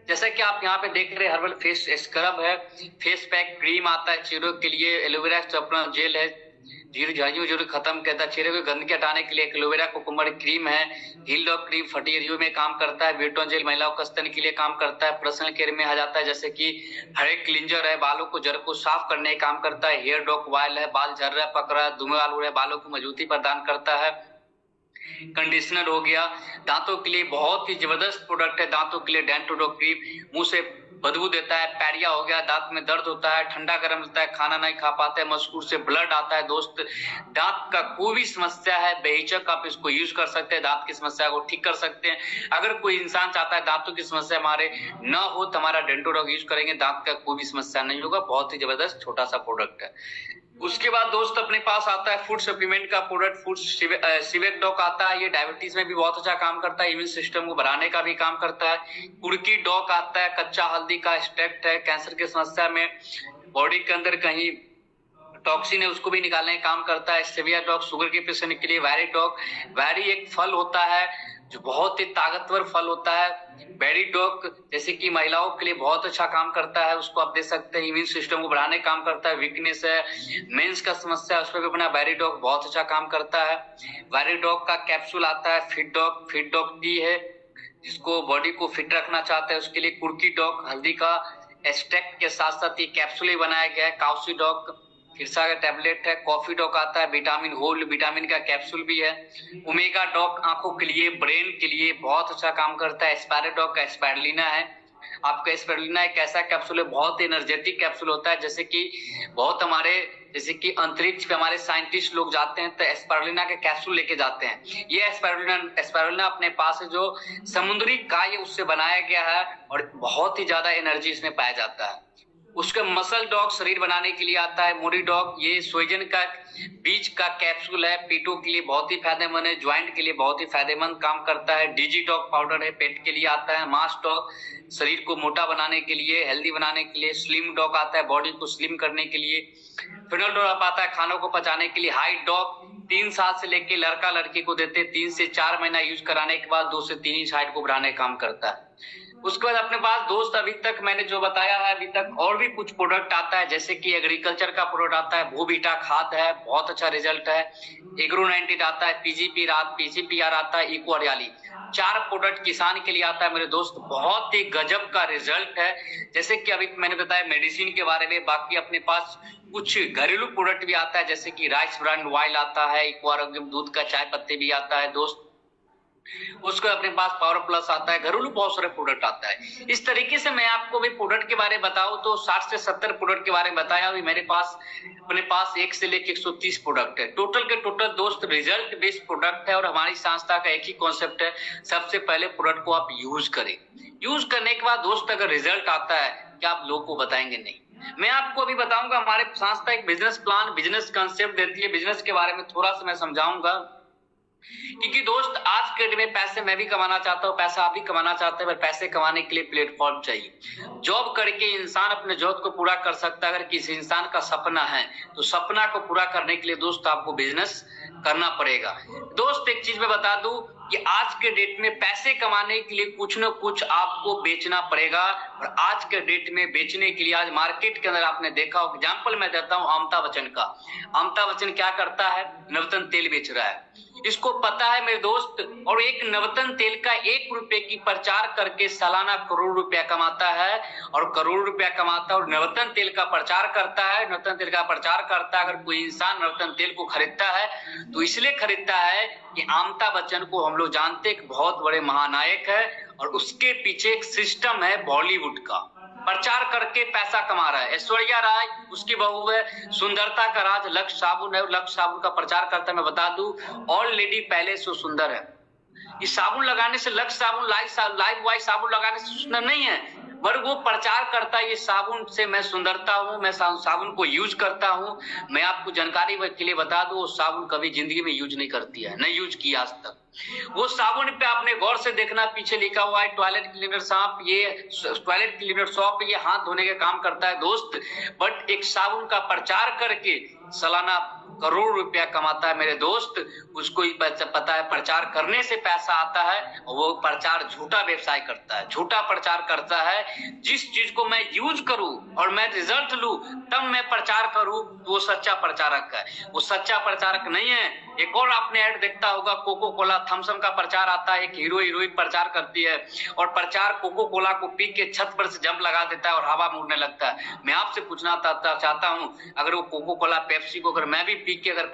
जैसा कि आप यहाँ पे देख रहे हैं, हर्बल फेस स्क्रब है, फेस पैक क्रीम आता है चेहरे के लिए, एलोवेरा अपना जेल है, झुर्रियों जो खत्म करता है, चेहरे को गंदगी हटाने के लिए एलोवेरा कोकुम्बर क्रीम है। हील डॉक क्रीम फटी एरियो में काम करता है। ब्यूटोन जेल महिलाओं का स्तन के लिए काम करता है। पर्सनल केयर में आ जाता है, जैसे कि हेयर क्लींजर है, बालों को जड़ को साफ करने का काम करता है। हेयर डॉक ऑयल है, बाल झड़ रहा है, पक रहा है, दुमे बाल हो रहा है, बालों को मजबूती प्रदान करता है। कंडीशनर हो गया। दांतों के लिए बहुत ही जबरदस्त प्रोडक्ट है, दांतों के लिए डेंटोडॉक क्रीम, मुंह से बदबू देता है। पैरिया हो गया, दांत में दर्द होता है, ठंडा गर्म होता है, खाना नहीं खा पाते, मस्कूर से ब्लड आता है दोस्त, दांत का कोई भी समस्या है, बेहिचक आप इसको यूज कर सकते हैं, दांत की समस्या को ठीक कर सकते हैं। अगर कोई इंसान चाहता है दांतों की समस्या हमारे न हो तो हमारा डेंटोडॉक यूज करेंगे, दांत का कोई भी समस्या नहीं होगा। बहुत ही जबरदस्त छोटा सा प्रोडक्ट है। उसके बाद दोस्त अपने पास आता है फूड सप्लीमेंट का प्रोडक्ट, फूड सिवेक डॉक आता है, ये डायबिटीज में भी बहुत अच्छा काम करता है, इम्यून सिस्टम को बढ़ाने का भी काम करता है। कुर्की डॉक आता है, कच्चा हल्दी का एक्सट्रैक्ट है, कैंसर की समस्या में बॉडी के अंदर कहीं टॉक्सिन है उसको भी निकालने का काम करता है। स्टेविया डॉग शुगर के पेशेंट के लिए। वेरी डॉग, वेरी एक फल होता है जो बहुत ही ताकतवर फल होता है। बेरी डॉग जैसे कि महिलाओं के लिए बहुत अच्छा काम करता है, उसको आप दे सकते हैं। इम्यून सिस्टम को बढ़ाने का काम करता है। वीकनेस है, मेंस का समस्या है, उस पर भी अपना बेरी डॉग बहुत अच्छा काम करता है। बेरी डॉग का कैप्सूल आता है। फिट डॉग टी है, जिसको बॉडी को फिट रखना चाहता है उसके लिए। कुर्की डॉग हल्दी का एक्सट्रैक्ट के साथ साथ ये कैप्सूल ही बनाया गया है। काउसी डॉग फिरसा का टैबलेट है। कॉफी डॉग आता है, विटामिन होल विटामिन का कैप्सूल भी है। ओमेगा डॉग आंखों के लिए, ब्रेन के लिए बहुत अच्छा काम करता है। स्पायरोडॉग का स्पायरुलिना है। आपका स्पायरुलिना एक ऐसा कैप्सूल है, बहुत एनर्जेटिक कैप्सूल होता है। जैसे कि बहुत हमारे जैसे कि अंतरिक्ष पे हमारे साइंटिस्ट लोग जाते हैं तो स्पायरुलिना के कैप्सूल लेके जाते हैं। ये स्पायरुलिना अपने पास है जो समुद्री काय उससे बनाया गया है और बहुत ही ज्यादा एनर्जी इसमें पाया जाता है। उसका मसल डॉग शरीर बनाने के लिए आता है। मोरी डॉग ये सोइजन का बीज का कैप्सूल है, पेटों के लिए बहुत ही फायदेमंद है। ज्वाइंट के लिए बहुत ही फायदेमंद काम करता है। डीजी डॉग पाउडर है, पेट के लिए आता है। मास डॉग शरीर को मोटा बनाने के लिए, हेल्दी बनाने के लिए। स्लिम डॉग आता है, बॉडी को स्लिम करने के लिए। फिनल डॉग आता है, खानों को पचाने के लिए। हाइट डॉग 3 साल से लेके लड़का लड़की को देते, 3 से 4 महीना यूज कराने के बाद 2 से 3 इंच हाइट को बढ़ाने का काम करता है। उसके बाद अपने पास दोस्त अभी तक मैंने जो बताया है, अभी तक और भी कुछ प्रोडक्ट आता है। जैसे कि एग्रीकल्चर का प्रोडक्ट आता है, भूबीटा खाद है, बहुत अच्छा रिजल्ट है। एग्रो 90 आता है, पीजीपीआर आता है, इको हरियाली। 4 प्रोडक्ट किसान के लिए आता है मेरे दोस्त, बहुत ही गजब का रिजल्ट है। जैसे कि अभी मैंने बताया मेडिसिन के बारे में, बाकी अपने पास कुछ घरेलू प्रोडक्ट भी आता है। जैसे कि राइस ब्रांड ऑयल आता है, इको आरोग्यम दूध का चाय पत्ती भी आता है दोस्त। उसको अपने पास पावर प्लस आता है, घरेलू बहुत सारे प्रोडक्ट आता है। इस तरीके से मैं आपको भी प्रोडक्ट के बारे में बताऊं तो 60 से 70 प्रोडक्ट के बारे में बताया। अभी मेरे पास अपने पास 1 से लेकर 130 प्रोडक्ट है। टोटल के टोटल दोस्त रिजल्ट बेस्ड प्रोडक्ट है और हमारी संस्था का एक ही कॉन्सेप्ट है, सबसे पहले प्रोडक्ट को आप यूज करें। यूज करने के बाद दोस्त अगर रिजल्ट आता है क्या आप लोगों को बताएंगे नहीं। मैं आपको अभी बताऊंगा, हमारे संस्था एक बिजनेस प्लान, बिजनेस कंसेप्ट देती है। बिजनेस के बारे में थोड़ा सा मैं समझाऊंगा, क्योंकि दोस्त आज के डेट में पैसे मैं भी कमाना चाहता हूँ, पैसा आप भी कमाना चाहते हैं, पर पैसे कमाने के लिए प्लेटफॉर्म चाहिए। जॉब करके इंसान अपने जॉब को पूरा कर सकता है। अगर किसी इंसान का सपना है तो सपना को पूरा करने के लिए दोस्त आपको बिजनेस करना पड़ेगा। दोस्त एक चीज मैं बता दूं कि आज के डेट में पैसे कमाने के लिए कुछ न कुछ आपको बेचना पड़ेगा। और आज के डेट में बेचने के लिए आज मार्केट के अंदर आपने देखा हो, एग्जाम्पल मैं देता हूं अमिताभ बच्चन का। अमिताभ बच्चन क्या करता है, नवरत्न तेल बेच रहा है। इसको पता है मेरे दोस्त, और एक नवरत्न तेल का 1 रुपए की प्रचार करके सालाना करोड़ रुपया कमाता है। और करोड़ रुपया कमाता है और नवरत्न तेल का प्रचार करता है। नवरत्न तेल का प्रचार करता है। अगर कोई इंसान नवरत्न तेल को खरीदता है तो इसलिए खरीदता है कि अमिताभ बच्चन को हम लोग जानते हैं, एक बहुत बड़े महानायक है और उसके पीछे एक सिस्टम है बॉलीवुड का। प्रचार करके पैसा कमा रहा है। ऐश्वर्या राय उसकी बहू है, सुंदरता का राज लक्ष्य साबुन है, लक्ष्य साबुन का प्रचार करता है। मैं बता दूं ऑलरेडी पहले से सुंदर है। इस साबुन लगाने से, लक्ष्य साबुन लाइफ बॉय साबुन लगाने से सुंदर नहीं है, पर वो प्रचार करता है ये साबुन से मैं सुंदरता हूं, मैं साबुन को यूज करता हूं। मैं आपको जानकारी के लिए बता दूं, वो साबुन कभी जिंदगी में यूज नहीं करती है, नहीं यूज किया आज तक। वो साबुन पे आपने गौर से देखना, पीछे लिखा हुआ है टॉयलेट क्लीनर शॉप। ये टॉयलेट क्लीनर शॉप, ये हाथ धोने का काम करता है दोस्त। बट एक साबुन का प्रचार करके सालाना करोड़ रुपया कमाता है मेरे दोस्त। उसको ही पता है प्रचार करने से पैसा आता है, और वो प्रचार झूठा व्यवसाय करता है, झूठा प्रचार करता है। जिस चीज को मैं यूज करूं और मैं रिजल्ट लूं तब मैं प्रचार करूं, तो वो सच्चा प्रचारक है, वो सच्चा प्रचारक नहीं है। एक और आपने ऐड देखता होगा, कोको कोला थम्सअप का प्रचार आता है, एक हीरो हीरोइन प्रचार करती है और प्रचार कोको कोला को पी के छत पर से जंप लगा देता है और हवा में उड़ने लगता है। मैं आपसे पूछना चाहता हूं, अगर वो कोको कोला पेप्सी को अगर मैं भी पी के अगर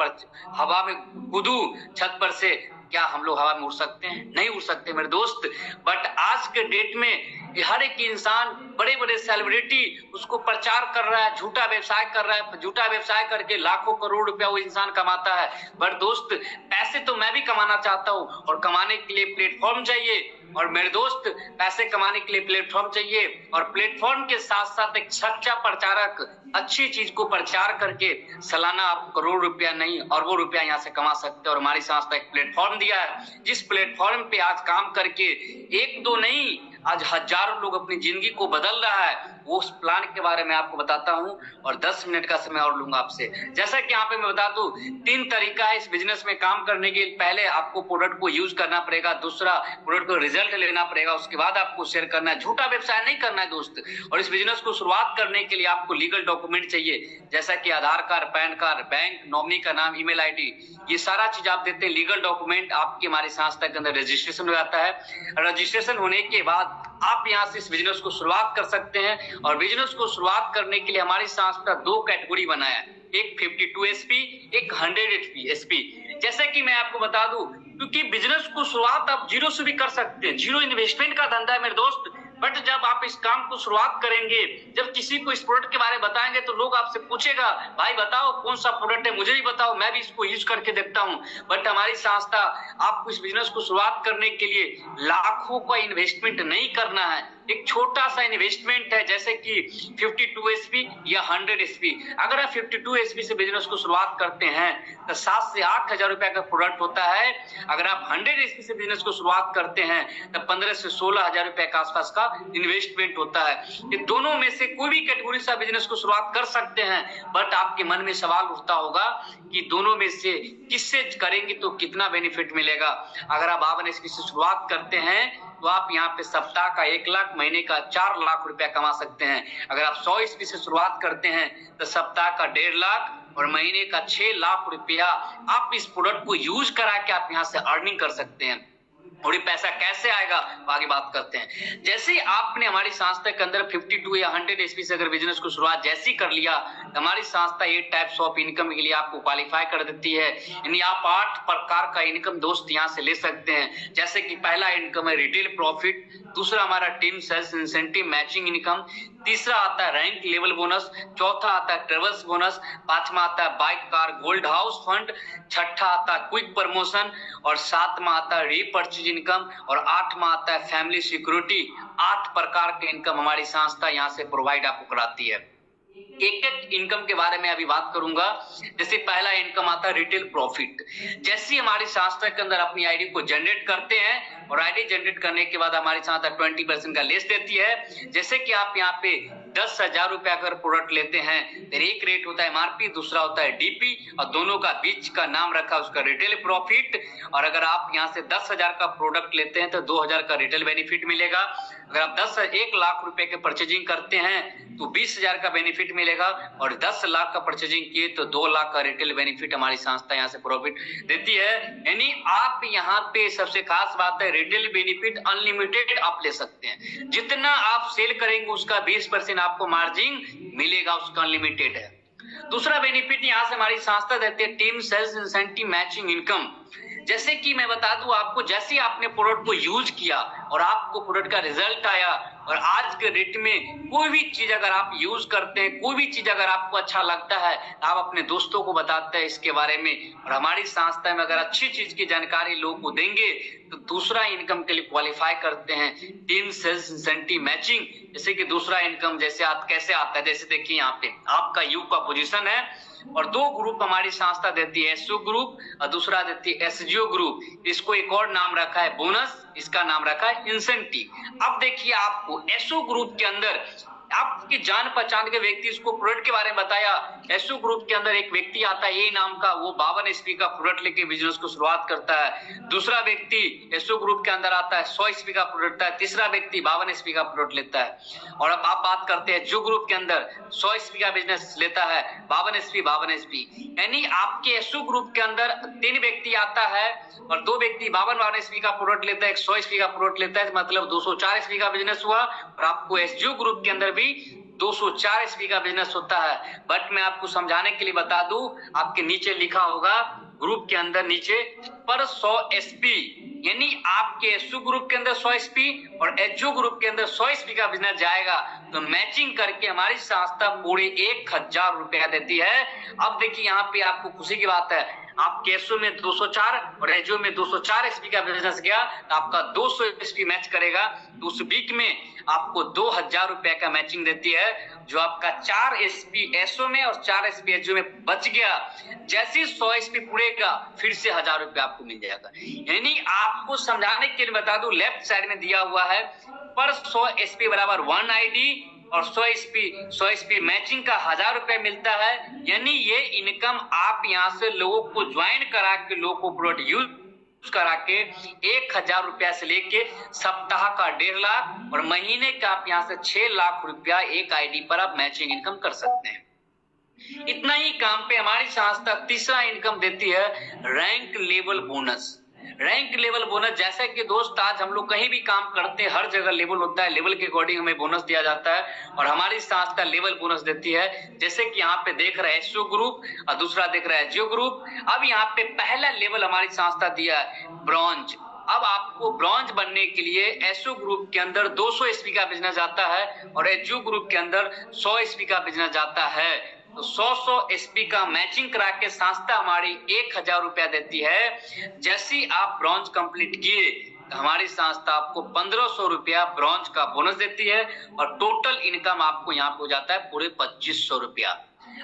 हवा में कूदूं छत पर से, क्या हम लोग हवा में उड़ सकते हैं? नहीं उड़ सकते मेरे दोस्त। बट आज के डेट में हर एक इंसान, बड़े बड़े सेलिब्रिटी उसको प्रचार कर रहा है, झूठा व्यवसाय कर रहा है। झूठा व्यवसाय करके लाखों करोड़ रुपया वो इंसान कमाता है। बट दोस्त पैसे तो मैं भी कमाना चाहता हूँ और कमाने के लिए प्लेटफॉर्म चाहिए। और मेरे दोस्त पैसे कमाने के लिए प्लेटफॉर्म चाहिए, और प्लेटफॉर्म के साथ साथ एक सच्चा प्रचारक अच्छी चीज को प्रचार करके सालाना आप करोड़ रुपया नहीं अरबों रुपया यहाँ से कमा सकते हैं। और हमारी संस्था एक प्लेटफॉर्म दिया है, जिस प्लेटफॉर्म पे आज काम करके 1-2 नहीं, आज हजारों लोग अपनी जिंदगी को बदल रहा है। वो उस प्लान के बारे में आपको बताता हूं और 10 मिनट का समय और लूंगा आपसे। जैसा कि यहाँ पे मैं बता दूं, 3 तरीका है इस बिजनेस में काम करने के। पहले आपको प्रोडक्ट को यूज करना पड़ेगा, दूसरा प्रोडक्ट को रिजल्ट लेना पड़ेगा, उसके बाद आपको शेयर करना है। झूठा व्यवसाय नहीं करना है दोस्त। और इस बिजनेस को शुरुआत करने के लिए आपको लीगल डॉक्यूमेंट चाहिए, जैसा कि Aadhaar card, PAN card, bank, nominee का नाम, ईमेल आईडी, ये सारा चीज आप देते हैं। लीगल डॉक्यूमेंट आपकी हमारी संस्था के अंदर रजिस्ट्रेशन हो जाता है। रजिस्ट्रेशन होने के बाद आप यहाँ से इस बिजनेस को शुरुआत कर सकते हैं। और बिजनेस को शुरुआत करने के लिए हमारी संस्था 2 कैटेगरी बनाया है, एक 52 एसपी, एक 100 एसपी। जैसे कि मैं आपको बता दूं, क्योंकि बिजनेस को शुरुआत आप जीरो से भी कर सकते हैं, जीरो इन्वेस्टमेंट का धंधा है मेरे दोस्त। बट जब आप इस काम को शुरुआत करेंगे, जब किसी को इस प्रोडक्ट के बारे में बताएंगे तो लोग आपसे पूछेगा, भाई बताओ कौन सा प्रोडक्ट है, मुझे भी बताओ, मैं भी इसको यूज करके देखता हूं। बट हमारी संस्था आपको इस बिजनेस को शुरुआत करने के लिए लाखों का इन्वेस्टमेंट नहीं करना है, एक छोटा सा इन्वेस्टमेंट है, जैसे कि 52 एसपी या 100 एसपी। अगर आप 52 एसपी से बिजनेस को शुरुआत करते हैं तो 7 से 8 हजार रुपए का प्रोडक्ट होता है। अगर आप 100 एसपी से बिजनेस को शुरुआत करते हैं तो 15 से 16 हजार रुपए के आसपास का इन्वेस्टमेंट होता है। ये दोनों में से कोई भी कैटेगरी से बिजनेस को शुरुआत कर सकते हैं। बट आपके मन में सवाल उठता होगा कि दोनों में से किससे करेंगे तो कितना बेनिफिट मिलेगा। अगर आप 52 एसपी से शुरुआत करते हैं तो आप यहाँ पे सप्ताह का 1 लाख, महीने का 4 लाख रुपया कमा सकते हैं। अगर आप 100 एसपी से शुरुआत करते हैं तो सप्ताह का 1.5 लाख और महीने का 6 लाख रुपया आप इस प्रोडक्ट को यूज करा के आप यहाँ से अर्निंग कर सकते हैं। और ये पैसा कैसे आएगा आगे बात करते हैं। जैसे ही आपने हमारी संस्था के अंदर 52 या 100 एसपी से अगर बिजनेस को शुरुआत जैसी कर लिया, तो हमारी संस्था 8 टाइप्स ऑफ इनकम के लिए आपको क्वालिफाई कर देती है। यानी आप 8 प्रकार का इनकम दोस्त यहाँ से ले सकते हैं। जैसे कि पहला इनकम है रिटेल प्रॉफिट, दूसरा हमारा team sales incentive matching income, तीसरा आता है रैंक लेवल बोनस, चौथा आता है ट्रेवल्स बोनस, पांचवा आता है bike car gold house fund, छठा आता है क्विक प्रमोशन और सातवां आता है रीपर्चेज इनकम और आठवां आता है फैमिली सिक्योरिटी। 8 प्रकार के इनकम हमारी संस्था यहाँ से प्रोवाइड आपको कराती है। एक एक इनकम के बारे में अभी बात करूंगा। जैसे पहला इनकम आता है रिटेल प्रॉफिट। जैसे हमारी संस्था के अंदर अपनी आईडी को जनरेट करते हैं और आईडी जनरेट करने के बाद हमारी संस्था 20% का लेस देती है। जैसे कि आप यहाँ पे 10,000 रुपया अगर प्रोडक्ट लेते हैं तो एक रेट होता है एमआरपी, दूसरा होता है डीपी और दोनों का बीच का नाम रखा उसका रिटेल प्रॉफिट। और अगर आप यहाँ से 10,000 का प्रोडक्ट लेते हैं तो 2,000 का रिटेल बेनिफिट मिलेगा। अगर आप 1 लाख रुपए के परचेजिंग करते हैं तो 20,000 का बेनिफिट मिलेगा और 10 लाख का परचेजिंग किए तो 2 लाख का रिटेल बेनिफिट हमारी संस्था यहाँ से प्रॉफिट देती है। यानी आप यहाँ पे सबसे खास बात है रिटेल बेनिफिट अनलिमिटेड आप ले सकते हैं। जितना आप सेल करेंगे उसका 20% आपको मार्जिन मिलेगा, उसका अनलिमिटेड है। दूसरा बेनिफिट यहाँ से हमारी संस्था देती है team sales incentive matching income. जैसे कि मैं बता दूं आपको, जैसे ही आपने प्रोडक्ट को यूज किया और आपको प्रोडक्ट का रिजल्ट आया और आज के रेट में कोई भी चीज अगर आप यूज करते हैं, कोई भी चीज अगर आपको अच्छा लगता है तो आप अपने दोस्तों को बताते हैं इसके बारे में। और हमारी संस्था में अगर अच्छी चीज की जानकारी लोगों को देंगे तो दूसरा इनकम के लिए क्वालिफाई करते हैं टीम सेल्स इंसेंटिव मैचिंग। जैसे कि दूसरा इनकम जैसे कैसे आता है, जैसे देखिए यहाँ पे आपका यू का पोजीशन है और 2 ग्रुप हमारी संस्था देती है, एसओ ग्रुप और दूसरा देती है एसजीओ ग्रुप। इसको एक और नाम रखा है बोनस, इसका नाम रखा है इंसेंटिव। अब देखिए आपको एसओ ग्रुप के अंदर आपकी जान पहचान के व्यक्ति इसको प्रोडक्ट के बारे में बताया। एसओ ग्रुप के अंदर एक व्यक्ति आता है ए नाम का, वो 52 एसपी का प्रोडक्ट लेके बिजनेस को शुरुआत करता है। दूसरा व्यक्ति एसओ ग्रुप के अंदर आता है 100 एसपी का प्रोडक्ट है, तीसरा व्यक्ति 52 एसपी का प्रोडक्ट लेता है। और अब आप बात करते हैं जो ग्रुप के अंदर 100 एसपी का बिजनेस लेता है, 52 एसपी। यानी आपके एसओ ग्रुप के अंदर 3 व्यक्ति आता है और 2 व्यक्ति 52 एसपी का प्रोडक्ट लेता है, 100 एसपी का प्रोडक्ट लेता है, मतलब 204 एसपी का बिजनेस हुआ। और आपको एसजीओ ग्रुप के अंदर भी 204 एसपी का बिजनेस होता है। बट मैं आपको समझाने के लिए बता दूं, आपके नीचे लिखा होगा ग्रुप के अंदर नीचे पर 100 एसपी, यानी आपके एसओ ग्रुप के अंदर 100 एसपी और एचओ ग्रुप के अंदर 100 एसपी का बिजनेस जाएगा तो मैचिंग करके हमारी संस्था पूरे 1,000 रुपया देती है। अब देखिए यहाँ पे आपको खुशी की बात है, आपके एसओ में 204 और एचओ में 204 एसपी का बिजनेस गया तो आपका 200 एसपी मैच करेगा तो उस वीक में आपको 2,000 रुपया का मैचिंग देती है। जो आपका 4 एसपी एसओ में और 4 एसपी एचओ में बच गया, जैसे 100 एसपी पूरेगा फिर से 1,000 रुपया आपको मिल जाएगा। यानी आपको समझाने के लिए बता दूं, लेफ्ट साइड में दिया हुआ है पर 100 एसपी बराबर 1 आईडी और 100 SP मैचिंग का 1000 रुपया मिलता है। यानी ये इनकम आप यहाँ से लोगों को ज्वाइन करा के, लोगों को प्रोडक्ट यूज करा के 1000 रुपया से लेके सप्ताह का 1.5 लाख और महीने का आप यहाँ से 6 लाख रुपया एक आईडी पर आप मैचिंग इनकम कर सकते हैं। इतना ही काम पे हमारी संस्था तीसरा इनकम देती है rank level bonus. Rank level bonus, जैसे कि दोस्त आज हम लोग कहीं भी काम करते हैं, हर जगह लेवल होता है, लेवल के अकॉर्डिंग हमें बोनस दिया जाता है और हमारी संस्था लेवल बोनस देती है। जैसे कि यहाँ पे देख रहे हैं एसओ ग्रुप और दूसरा देख रहा है जियो ग्रुप। अब यहाँ पे पहला लेवल हमारी संस्था दिया है ब्रॉन्ज। अब आपको ब्रॉन्ज बनने के लिए एसओ ग्रुप के अंदर 200 SP का बिजनेस आता है और एचयू ग्रुप के अंदर 100 SP का बिजनेस जाता है। तो 100 SP का मैचिंग करा के संस्था हमारी 1000 रुपया देती है। जैसे ही आप ब्रॉन्ज कंप्लीट किए तो हमारी संस्था आपको 1500 रुपया ब्रॉन्ज का बोनस देती है और टोटल इनकम आपको यहाँ पे हो जाता है पूरे 2500 रुपया।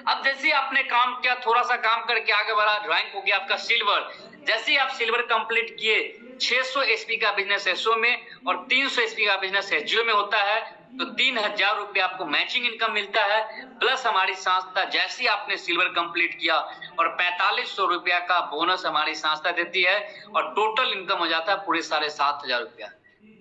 अब जैसे आपने काम किया, थोड़ा सा काम करके आगे बढ़ा, रैंक हो गया आपका सिल्वर। जैसे ही आप सिल्वर कंप्लीट किए, 600 SP का बिजनेस एसओ में और 300 SP का बिजनेस एचजीओ में होता है, तो 3000 रुपया आपको मैचिंग इनकम मिलता है। प्लस हमारी संस्था जैसे ही आपने सिल्वर कंप्लीट किया और 4500 रुपया का बोनस हमारी संस्था देती है और टोटल इनकम हो जाता है पूरे 7500 रुपया।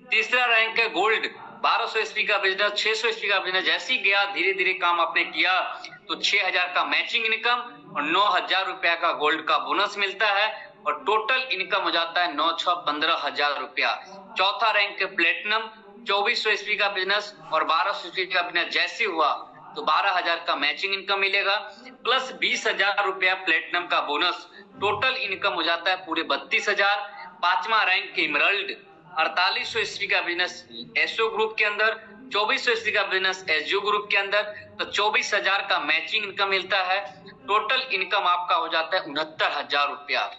तीसरा रैंक है गोल्ड। 1200 SP का बिजनेस, 600 SP का बिजनेस जैसे ही गया, धीरे धीरे काम आपने किया तो 6000 का मैचिंग इनकम और 9000 रुपया का गोल्ड का बोनस मिलता है और टोटल इनकम हो जाता है 9-6-15,000 रुपया। चौथा रैंक है प्लेटिनम। 2400 SP का बिजनेस और 1200 SP का बिजनेस जैसे हुआ तो 12000 का मैचिंग इनकम मिलेगा प्लस 20000 रुपया प्लेटिनम का बोनस। टोटल इनकम हो जाता है पूरे 32000। पांचवा रैंक इमरल्ड। 4800 SP का बिजनेस एसओ ग्रुप के अंदर, 2400 SP का बिजनेस एसजीओ ग्रुप के अंदर, तो 24000 का मैचिंग इनकम मिलता है। टोटल इनकम आपका हो जाता है 69,000 रुपया।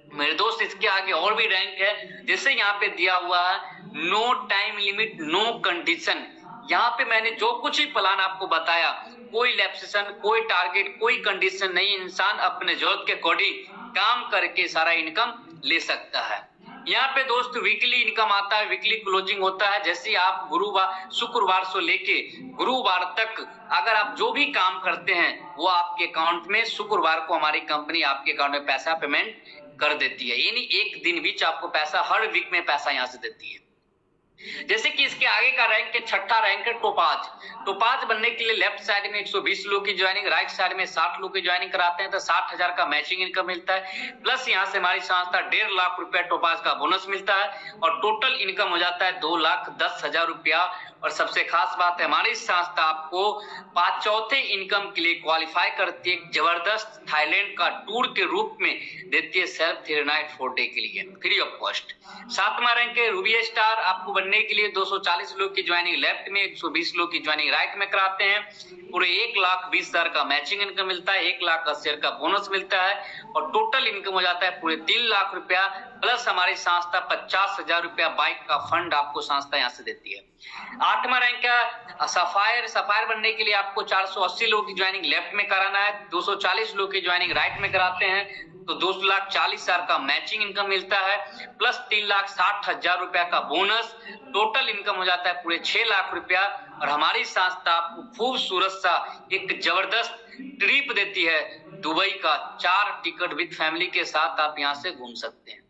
मेरे दोस्त इसके आगे और भी रैंक है, जैसे यहाँ पे दिया हुआ है no time limit no condition. यहाँ पे मैंने जो कुछ ही प्लान आपको बताया, कोई लैप्सेशन, कोई टारगेट, कोई कंडीशन नहीं, इंसान अपने जरूरत के अकॉर्डिंग काम करके सारा इनकम ले सकता है। यहाँ पे दोस्त वीकली इनकम आता है, वीकली क्लोजिंग होता है। जैसे आप गुरुवार, शुक्रवार से लेके गुरुवार तक अगर आप जो भी काम करते हैं वो आपके अकाउंट में शुक्रवार को हमारी कंपनी आपके अकाउंट में पैसा पेमेंट कर देती है। यानी एक दिन बीच आपको पैसा, हर वीक में पैसा यहाँ से देती है। जैसे कि इसके आगे का रैंक है, छठा रैंक है टोपाज। टोपाज बनने के लिए लेफ्ट साइड में 120 लोग की ज्वाइनिंग, राइट साइड में 60 लोग की ज्वाइनिंग कराते हैं तो 60,000 का मैचिंग इनकम मिलता है। प्लस यहाँ से हमारी संस्था 1.5 लाख रुपया टोपाज का बोनस मिलता है और टोटल इनकम हो जाता है 2,10,000 रुपया। और सबसे खास बात है, हमारी संस्था आपको 5 इनकम के लिए क्वालिफाई करती है, जबरदस्त थाईलैंड का टूर के रूप में देती है सेल्फ थेरेनाइट 4 डे के लिए फ्री ऑफ कॉस्ट। 7वां रैंक है रूबी स्टार। आपको बनने के लिए 240 लोग की ज्वाइनिंग लेफ्ट में, 120 लोग की ज्वाइनिंग राइट में कराते हैं। पूरे 1,20,000 का मैचिंग इनकम मिलता है, 1,80,000 का बोनस मिलता है और टोटल इनकम हो जाता है पूरे 3 लाख रुपया। प्लस हमारी संस्था 50,000 रुपया बाइक का फंड आपको संस्था यहाँ से देती है। 8वां रैंक है सफायर। सफायर बनने के लिए आपको 480 लोग की ज्वाइनिंग लेफ्ट में कराना है, 240 लोग की ज्वाइनिंग राइट में कराते हैं तो 2,40,000 का मैचिंग इनकम मिलता है प्लस 3,60,000 रुपया का बोनस। टोटल इनकम हो जाता है पूरे 6 लाख रुपया। और हमारी संस्था आपको खूबसूरत सा एक जबरदस्त ट्रिप देती है दुबई का, 4 टिकट विद फैमिली के साथ आप यहाँ से घूम सकते हैं।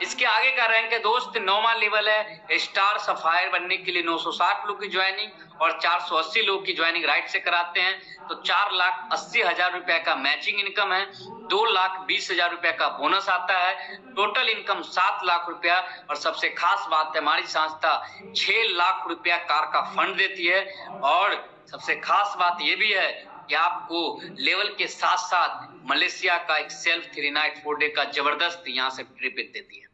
इसके आगे का रैंक है दोस्त 9वां लेवल है स्टार। सफायर बनने के लिए 960 लोग की ज्वाइनिंग और 480 लोग की ज्वाइनिंग राइट से कराते हैं तो 4,80,000 रुपया का मैचिंग इनकम है, 2,20,000 रुपया का बोनस आता है। टोटल इनकम 7 लाख रुपया। और सबसे खास बात है, हमारी संस्था 6 लाख रुपया कार का फंड देती है। और सबसे खास बात यह भी है कि आपको लेवल के साथ साथ मलेशिया का एक सेल्फ थेरेनाइट 4 डे का जबरदस्त यहाँ से ट्रिप देती है।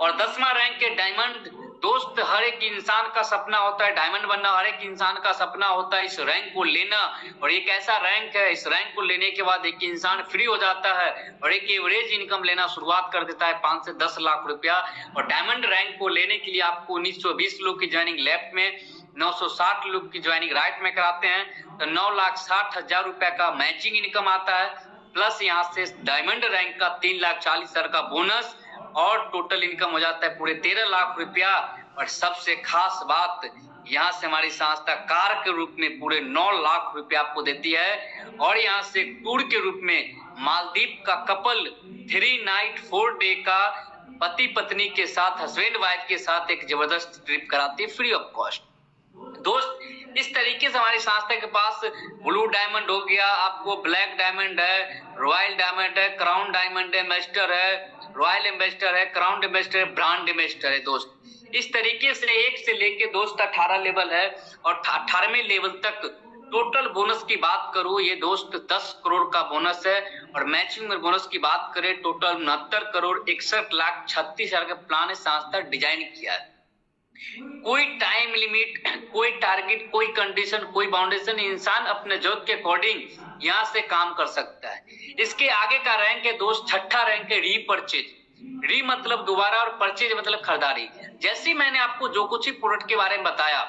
और 10वां रैंक है डायमंड। दोस्त हर एक इंसान का सपना होता है डायमंड बनना, हर एक इंसान का सपना होता है इस रैंक को लेना। और एक ऐसा रैंक है, इस रैंक को लेने के बाद एक इंसान फ्री हो जाता है और एक एवरेज इनकम लेना शुरुआत कर देता है 5 से 10 लाख रुपया। और डायमंड रैंक को लेने के लिए आपको 1920 लोग की ज्वाइनिंग लेफ्ट में, 960 लोग की ज्वाइनिंग राइट में कराते हैं तो 9,60,000 रुपया का मैचिंग इनकम आता है। प्लस यहाँ से डायमंड रैंक का 3,40,000 का बोनस और टोटल इनकम हो जाता है पूरे 13 लाख रुपया। और सबसे खास बात, यहाँ से हमारी संस्था कार के रूप में पूरे 9 लाख रुपए आपको देती है। और यहाँ से टूर के रूप में मालदीव का कपल 3 नाइट 4 डे का पति पत्नी के साथ, हस्बैंड वाइफ के साथ एक जबरदस्त ट्रिप कराती है फ्री ऑफ कॉस्ट। दोस्त, इस तरीके से हमारी संस्था के पास ब्लू डायमंड हो गया, आपको ब्लैक डायमंड है, रॉयल डायमंड है, क्राउन डायमंड एम्बेसडर है, रॉयल एम्बेसडर है, क्राउन एम्बेसडर है, ब्रांड एम्बेसडर है। दोस्त, इस तरीके से 1 से लेके दोस्त 18 लेवल है और 18वें लेवल तक टोटल बोनस की बात करूं, ये दोस्त 10 करोड़ का बोनस है। और मैचिंग में बोनस की बात करें, टोटल 69 करोड़ 61,36,000 का प्लान संस्था डिजाइन किया है। कोई टाइम लिमिट, कोई टारगेट, कोई कंडीशन, कोई बाउंडेशन, इंसान अपने जरूरत के अकॉर्डिंग यहाँ से काम कर सकता है। इसके आगे का रैंक है दोस्त, 6ठा रैंक है रीपरचेज। री मतलब दोबारा और परचेज मतलब खरीदारी। जैसे मैंने आपको जो कुछ ही प्रोडक्ट के बारे में बताया,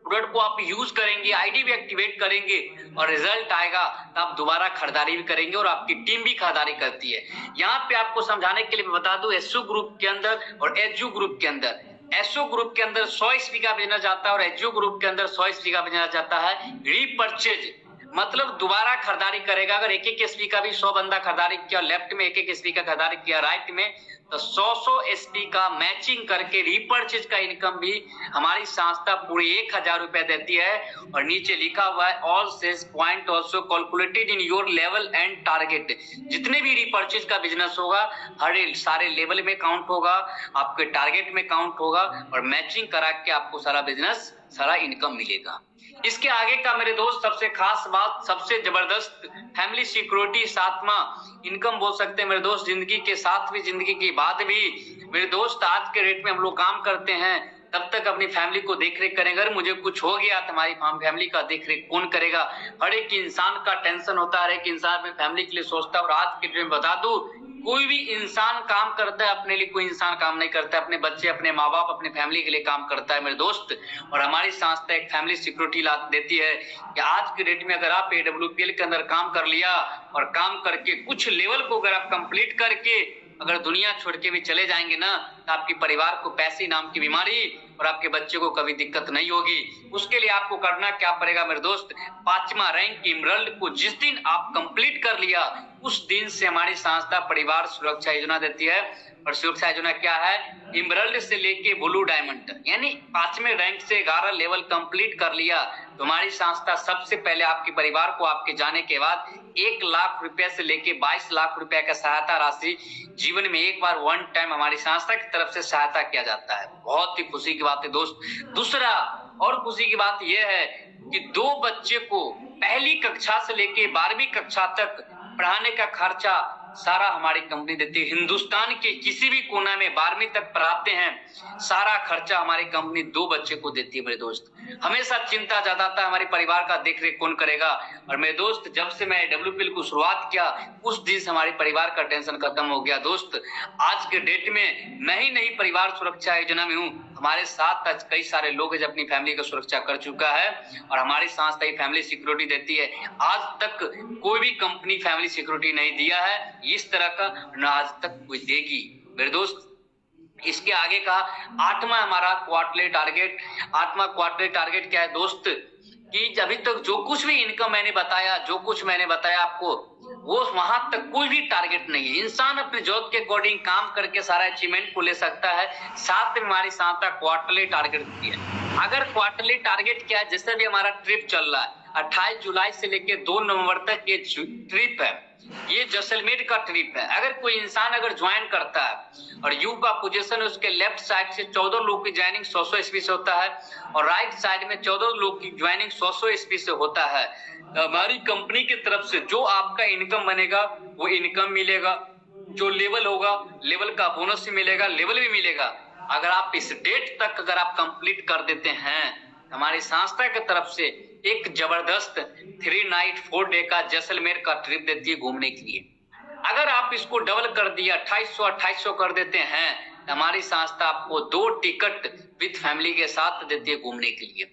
प्रोडक्ट को आप यूज करेंगे, आईडी भी एक्टिवेट करेंगे और रिजल्ट आएगा तो आप दोबारा खरीदारी भी करेंगे और आपकी टीम भी खरीदारी करती है। यहाँ पे आपको समझाने के लिए मैं बता दूं, एसओ ग्रुप के अंदर और एचयू ग्रुप के अंदर, एसओ ग्रुप के अंदर 100 ईस्वी का बिजनेस जाता है और एचयू ग्रुप के अंदर 100 ईस्वी का बिजनेस जाता है। रीपरचेज मतलब दोबारा खरीदारी करेगा। अगर 1-1 ईस्वी का भी 100 बंदा खरीदारी किया, लेफ्ट में 1-1 ईस्वी का खरीदारी किया, राइट में, तो 100 ईस्वी का मैचिंग करके रीपरचेज का इनकम भी हमारी संस्था पूरे 1000 रुपए देती है। और नीचे लिखा हुआ है all sales point also calculated in your level and target. जितने भी रीपरचेज का बिजनेस होगा हर सारे लेवल में काउंट होगा, आपके टारगेट में काउंट होगा और मैचिंग करा के आपको सारा बिजनेस, सारा इनकम मिलेगा। इसके आगे का मेरे दोस्त सबसे खास बात, सबसे जबरदस्त फैमिली सिक्योरिटी, 7वां इनकम बोल सकते हैं मेरे दोस्त। जिंदगी के साथ भी, जिंदगी के बाद भी मेरे दोस्त, आज के रेट में हम लोग काम करते हैं तब तक अपनी फैमिली को देख रेख करेंगे। अगर मुझे कुछ हो गया तो हमारी फैमिली का देख रेख कौन करेगा? हर एक इंसान का टेंशन होता है, हर एक इंसान अपनी फैमिली के लिए सोचता है। और आज के डेट में बता दूं, कोई भी इंसान काम करता है अपने लिए, कोई इंसान काम नहीं करता है अपने बच्चे, अपने माँ बाप, अपने फैमिली के लिए काम करता है मेरे दोस्त। और हमारी संस्था एक फैमिली सिक्योरिटी देती है कि आज के डेट में अगर आप AWPL के अंदर काम कर लिया और काम करके कुछ लेवल को अगर आप कंप्लीट करके अगर दुनिया छोड़ के भी चले जाएंगे ना, तो आपके परिवार को पैसे नाम की बीमारी और आपके बच्चे को कभी दिक्कत नहीं होगी। उसके लिए आपको करना क्या पड़ेगा मेरे दोस्त, 5वां रैंक इमरल्ड को जिस दिन आप कंप्लीट कर लिया, उस दिन से हमारी संस्था परिवार सुरक्षा योजना देती है। और सुरक्षा योजना क्या है? इमरल्ड से लेके ब्लू डायमंड तक, यानी 5वें रैंक से 11 लेवल कंप्लीट कर लिया तो हमारी संस्था सबसे पहले आपके परिवार को आपके जाने के बाद 1 लाख रुपए से लेके 22 लाख रुपए का सहायता राशि जीवन में एक बार वन टाइम हमारी संस्था की तरफ से सहायता किया जाता है। बहुत ही खुशी की बात है दोस्त। दूसरा और खुशी की बात यह है कि 2 बच्चे को पहली कक्षा से लेके 12वीं कक्षा तक पढ़ाने का खर्चा सारा हमारी कंपनी देती है। हिंदुस्तान के किसी भी कोना में 12वीं तक पढ़ाते हैं, सारा खर्चा हमारी कंपनी 2 बच्चे को देती है मेरे दोस्त। हमेशा चिंता ज्यादा था हमारे परिवार का देख रेख कौन करेगा। और मेरे दोस्त, जब से मैं AWPL को शुरुआत किया उस दिन से हमारे परिवार का टेंशन खत्म हो गया दोस्त। आज के डेट में मैं ही नहीं परिवार सुरक्षा योजना में हूँ, हमारे साथ आज कई सारे लोग हैं जो अपनी फैमिली का सुरक्षा कर चुका है और हमारी संस्था ही फैमिली सिक्योरिटी देती है। आज तक कोई भी कंपनी फैमिली सिक्योरिटी नहीं दिया है इस तरह का, न आज तक कोई देगी मेरे दोस्त। इसके आगे का 8वां हमारा क्वार्टरली टारगेट। 8वां क्वार्टरली टारगेट क्या है दोस्त, कि अभी तक जो कुछ भी इनकम मैंने बताया, जो कुछ मैंने बताया आपको, वो वहां तक कोई भी टारगेट नहीं है। इंसान अपने जरूरत के अकॉर्डिंग काम करके सारा अचीवमेंट को ले सकता है। साथ में हमारी संस्था क्वार्टरली टारगेट दी है। अगर क्वार्टरली टारगेट क्या है, जैसे भी हमारा ट्रिप चल रहा है 28 जुलाई से लेके 2 नवंबर तक ये ट्रिप है, ये जैसलमेर का ट्रिप है। अगर कोई इंसान अगर ज्वाइन करता है और यू का पोजीशन उसके लेफ्ट साइड से 14 लोग की ज्वाइनिंग 100 ईस्वी से होता है और राइट साइड में 14 लोग की ज्वाइनिंग 100 ईस्वी से होता है। हमारी कंपनी की तरफ से जो आपका इनकम बनेगा वो इनकम मिलेगा, जो लेवल होगा लेवल का बोनस भी मिलेगा, लेवल भी मिलेगा। अगर आप इस डेट तक अगर आप कंप्लीट कर देते हैं, हमारी संस्था की तरफ से एक जबरदस्त 3 नाइट 4 डे का जैसलमेर का ट्रिप देती है घूमने के लिए। अगर आप इसको डबल कर दिया 2800 कर देते हैं, हमारी संस्था आपको 2 टिकट विद फैमिली के साथ देती है घूमने के लिए।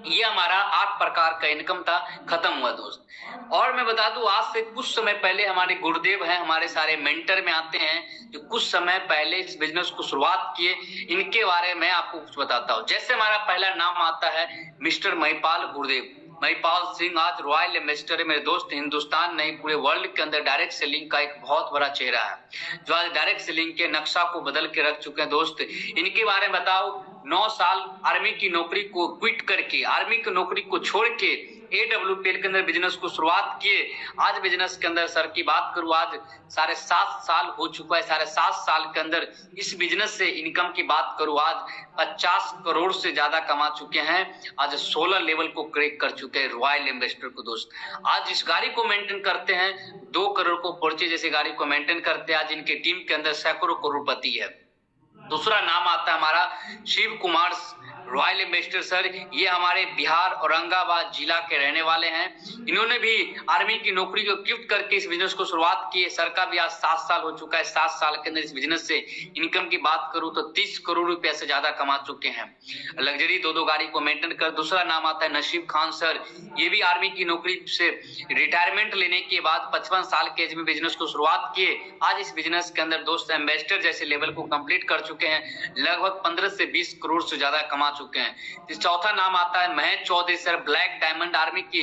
ये हमारा 8 प्रकार का इनकम था, खत्म हुआ दोस्त। और मैं बता दूं, आज से कुछ समय पहले हमारे गुरुदेव हैं, हमारे सारे मेंटर में आते हैं जो कुछ समय पहले इस बिजनेस को शुरुआत किए, इनके बारे में आपको कुछ बताता हूं। जैसे हमारा पहला नाम आता है मिस्टर महिपाल गुरुदेव। महिपाल सिंह आज रॉयल इन्वेस्टर है मेरे दोस्त। हिंदुस्तान नहीं, पूरे वर्ल्ड के अंदर डायरेक्ट सेलिंग का एक बहुत बड़ा चेहरा है, जो आज डायरेक्ट सेलिंग के नक्शा को बदल के रख चुके हैं दोस्त। इनके बारे में बताओ, 9 साल आर्मी की नौकरी को क्विट करके, आर्मी की नौकरी को छोड़ के AWPL के अंदर बिजनेस को शुरुआत किए। आज बिजनेस के अंदर सर की बात करूं, आज 7.5 साल हो चुका है। 7.5 साल के अंदर इस बिजनेस से इनकम की बात करूं, आज 50 करोड़ से ज्यादा कमा चुके हैं। आज 16 लेवल को क्रैक कर चुके हैं रॉयल इन्वेस्टर को दोस्त। आज इस गाड़ी को मेंटेन करते हैं, 2 करोड़ को पर्चे जैसे गाड़ी को मेंटेन करते हैं। आज इनके टीम के अंदर सैकड़ों करोड़पति है। दूसरा नाम आता है हमारा Shiv Kumar royal investor sir. ये हमारे बिहार औरंगाबाद जिला के रहने वाले हैं। इन्होंने भी आर्मी की नौकरी को क्विट करके इस बिजनेस को शुरुआत की है। सर का भी आज 7 साल हो चुका है। 7 साल के अंदर इस बिजनेस से इनकम की बात करूं तो 30 करोड़ रुपया से ज्यादा कमा चुके हैं, लग्जरी 2 गाड़ी को मेंटेन कर। दूसरा नाम आता है नसीब खान सर। ये भी आर्मी की नौकरी से रिटायरमेंट लेने के बाद 55 साल के एज में बिजनेस को शुरुआत किए। आज इस बिजनेस के अंदर दोस्त इन्वेस्टर जैसे लेवल को कंप्लीट कर चुके हैं, लगभग 15 से 20 करोड़ से ज्यादा कमा चुके हैं। चौथा नाम आता है Mahesh Chaudhary sir. Black diamond army की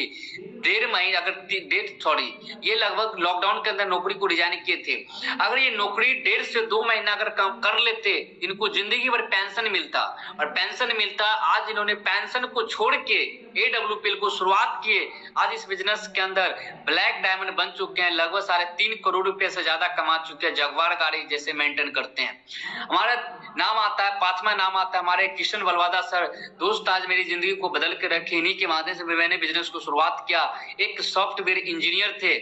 1.5 महीने, ये लगभग लॉकडाउन के अंदर नौकरी को रिजाइन किए थे। अगर ये नौकरी 1.5 से 2 महीना अगर काम कर लेते, इनको जिंदगी भर पेंशन मिलता, और पेंशन मिलता। आज इन्होंने पेंशन को छोड़ के AWPL को शुरुआत किए। आज इस बिजनेस के अंदर ब्लैक डायमंड बन चुके हैं, लगभग 3.5 करोड़ रुपए से ज्यादा कमा चुके हैं। जगवार गाड़ी जैसे मेंटेन करते हैं। हमारा नाम आता है, 5वां नाम आता है हमारे किशन बलवादा सर। दोस्त आज मेरी जिंदगी को बदल के रखे, इन्हीं के माध्यम से मैंने बिजनेस को शुरुआत किया। एक सॉफ्टवेयर इंजीनियर थे,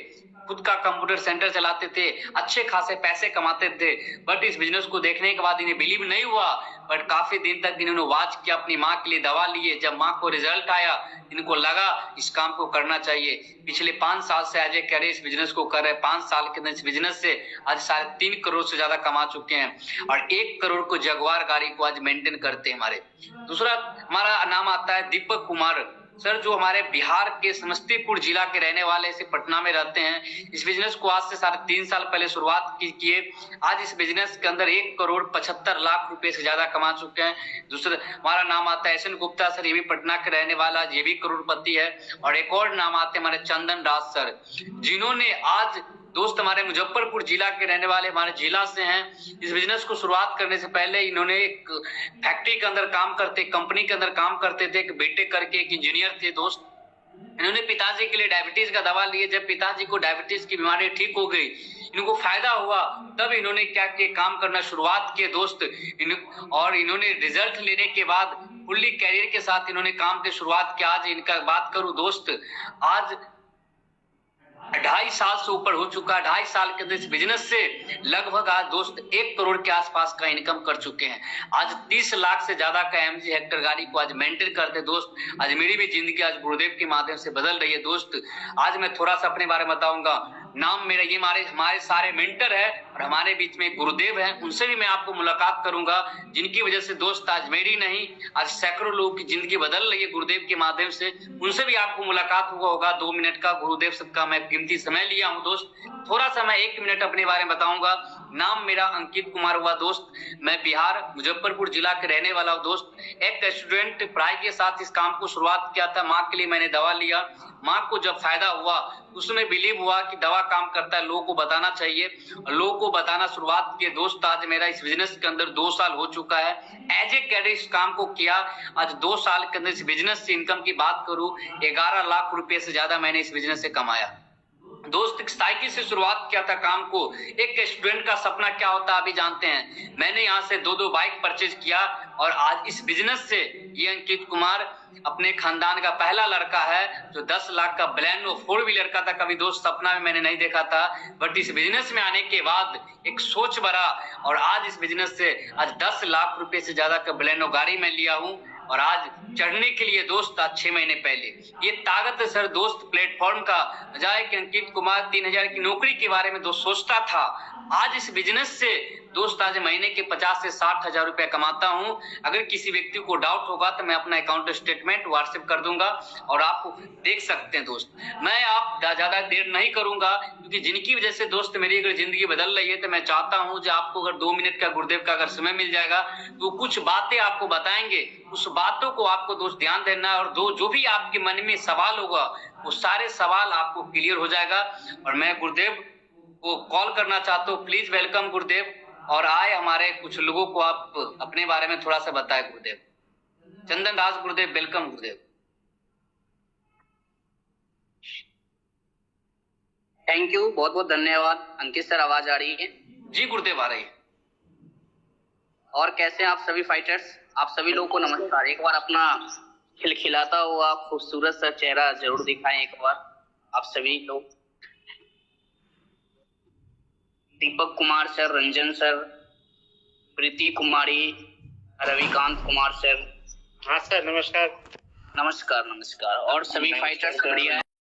खुद का कंप्यूटर सेंटर चलाते थे, अच्छे खासे पैसे कमाते थे। बट इस बिजनेस को देखने के बाद इन्हें बिलीव नहीं हुआ, बट काफी दिन तक इन्होंने वॉच किया, अपनी माँ के लिए दवा लिए। जब माँ को रिजल्ट आया, इनको लगा इस काम को करना चाहिए। पिछले 5 साल से एज ए कैरियर इस बिजनेस को कर रहे हैं। 5 साल के अंदर इस बिजनेस से आज 3.5 करोड़ से ज्यादा कमा चुके हैं, और 1 करोड़ को जगवार गाड़ी को आज मेंटेन करते हैं हमारे। दूसरा हमारा नाम आता है दीपक कुमार सर, जो हमारे बिहार के समस्तीपुर जिला के रहने वाले से पटना में रहते हैं। इस बिजनेस को आज से 3.5 साल पहले शुरुआत किए। आज इस बिजनेस के अंदर 1 करोड़ 75 लाख रुपए से ज्यादा कमा चुके हैं। दूसरा हमारा नाम आता है SN गुप्ता सर। ये भी पटना के रहने वाला, ये भी करोड़पति है। और एक और नाम आते हैं हमारे चंदन राज सर, जिन्होंने आज दोस्त हमारे मुजफ्फरपुर जिला के रहने वाले, हमारे जिला से हैं। इस बिजनेस को शुरुआत करने से पहले इन्होंने एक फैक्ट्री के अंदर काम करते, कंपनी के अंदर काम करते थे, एक बेटे करके एक इंजीनियर थे दोस्त। इन्होंने पिताजी के लिए डायबिटीज का दवा लिए। जब पिताजी को डायबिटीज की बीमारी ठीक हो गई, इनको फायदा हुआ, तब इन्होंने क्या किया, काम करना शुरुआत किए दोस्त। और इन्होंने रिजल्ट लेने के बाद फुल्ली कैरियर के साथ इन्होंने काम की शुरुआत किया। आज इनका बात करूं दोस्त, आज 2.5 साल से ऊपर हो चुका है। 2.5 साल के अंदर इस बिजनेस से लगभग आज दोस्त 1 करोड़ के आसपास का इनकम कर चुके हैं। आज 30 लाख से ज्यादा का MG हेक्टर गाड़ी को आज मेंटेन करते दोस्त। आज मेरी भी जिंदगी आज गुरुदेव के माध्यम से बदल रही है दोस्त। आज मैं थोड़ा सा अपने बारे में बताऊंगा। नाम मेरा, ये हमारे सारे मेंटर है, और हमारे बीच में गुरुदेव है, उनसे भी मैं आपको मुलाकात करूंगा, जिनकी वजह से दोस्त आज मेरी नहीं, आज सैकड़ों लोगों की जिंदगी बदल रही है गुरुदेव के माध्यम से। उनसे भी आपको मुलाकात होगा। 2 मिनट का गुरुदेव सबका मैं कीमती समय लिया हूं दोस्त। थोड़ा सा मैं 1 मिनट अपने बारे में बताऊंगा। नाम मेरा अंकित कुमार हुआ दोस्त। मैं बिहार मुजफ्फरपुर जिला के रहने वाला हूं दोस्त। एक स्टूडेंट प्राय के साथ इस काम को शुरुआत किया था। माँ के लिए मैंने दवा लिया। माँ को जब फायदा हुआ, उसमें बिलीव हुआ कि दवा काम करता है, लोगों को बताना चाहिए, और लोगों को बताना शुरुआत किए दोस्त। आज मेरा इस बिजनेस के अंदर 2 साल हो चुका है। एज ए कैरियर इस काम को किया। आज 2 साल के अंदर इस बिजनेस से इनकम की बात करूं, 11 लाख रुपए से ज्यादा मैंने इस बिजनेस से कमाया दोस्त। एक साइकिल से शुरुआत किया था काम को। एक स्टूडेंट का सपना क्या होता है अभी जानते हैं। मैंने यहाँ से 2 बाइक परचेज किया, और आज इस बिजनेस से ये अंकित कुमार अपने खानदान का पहला लड़का है जो 10 लाख का बलेनो 4 व्हीलर का था। कभी दोस्त सपना में मैंने नहीं देखा था, बट इस बिजनेस में आने के बाद एक सोच बड़ा, और आज इस बिजनेस से आज 10 लाख रुपए से ज्यादा का बलेनो गाड़ी मैं लिया हूँ। और आज चढ़ने के लिए दोस्त आज 6 महीने पहले। ये ताकत है सर दोस्त प्लेटफॉर्म का। बजाय कि अंकित कुमार 3000 की नौकरी के बारे में दोस्त सोचता था, आज इस बिजनेस से दोस्त आज महीने के 50 से 60 हजार रुपया कमाता हूं। अगर किसी व्यक्ति को डाउट होगा तो मैं अपना अकाउंट स्टेटमेंट व्हाट्सएप कर दूंगा और आप देख सकते हैं दोस्त। मैं आप ज्यादा देर नहीं करूंगा, क्योंकि जिनकी वजह से दोस्त मेरी अगर जिंदगी बदल रही है, तो मैं चाहता हूं कि आपको अगर 2 मिनट का गुरुदेव का अगर समय मिल जाएगा तो कुछ बातें आपको बताएंगे, उस बातों को आपको दोस्त ध्यान देना है, और जो भी आपके मन में सवाल होगा वो सारे सवाल आपको क्लियर हो जाएगा। और मैं गुरुदेव को कॉल करना चाहता हूँ, प्लीज वेलकम गुरुदेव। और आए हमारे कुछ लोगों को आप अपने बारे में थोड़ा सा बताएं गुरुदेव। चंदन दास गुरुदेव, वेलकम गुरुदेव। थैंक यू, बहुत बहुत धन्यवाद। अंकित सर, आवाज आ रही है? जी गुरुदेव, आ रही है। और कैसे हैं आप सभी फाइटर्स? आप सभी लोगों को नमस्कार। एक बार अपना खिलखिलाता हुआ खूबसूरत सा चेहरा जरूर दिखाएं एक बार आप सभी लोग। दीपक कुमार सर, रंजन सर, प्रीति कुमारी, रविकांत कुमार सर। हाँ सर, नमस्कार। नमस्कार नमस्कार। और सभी फाइटर्स बढ़िया है?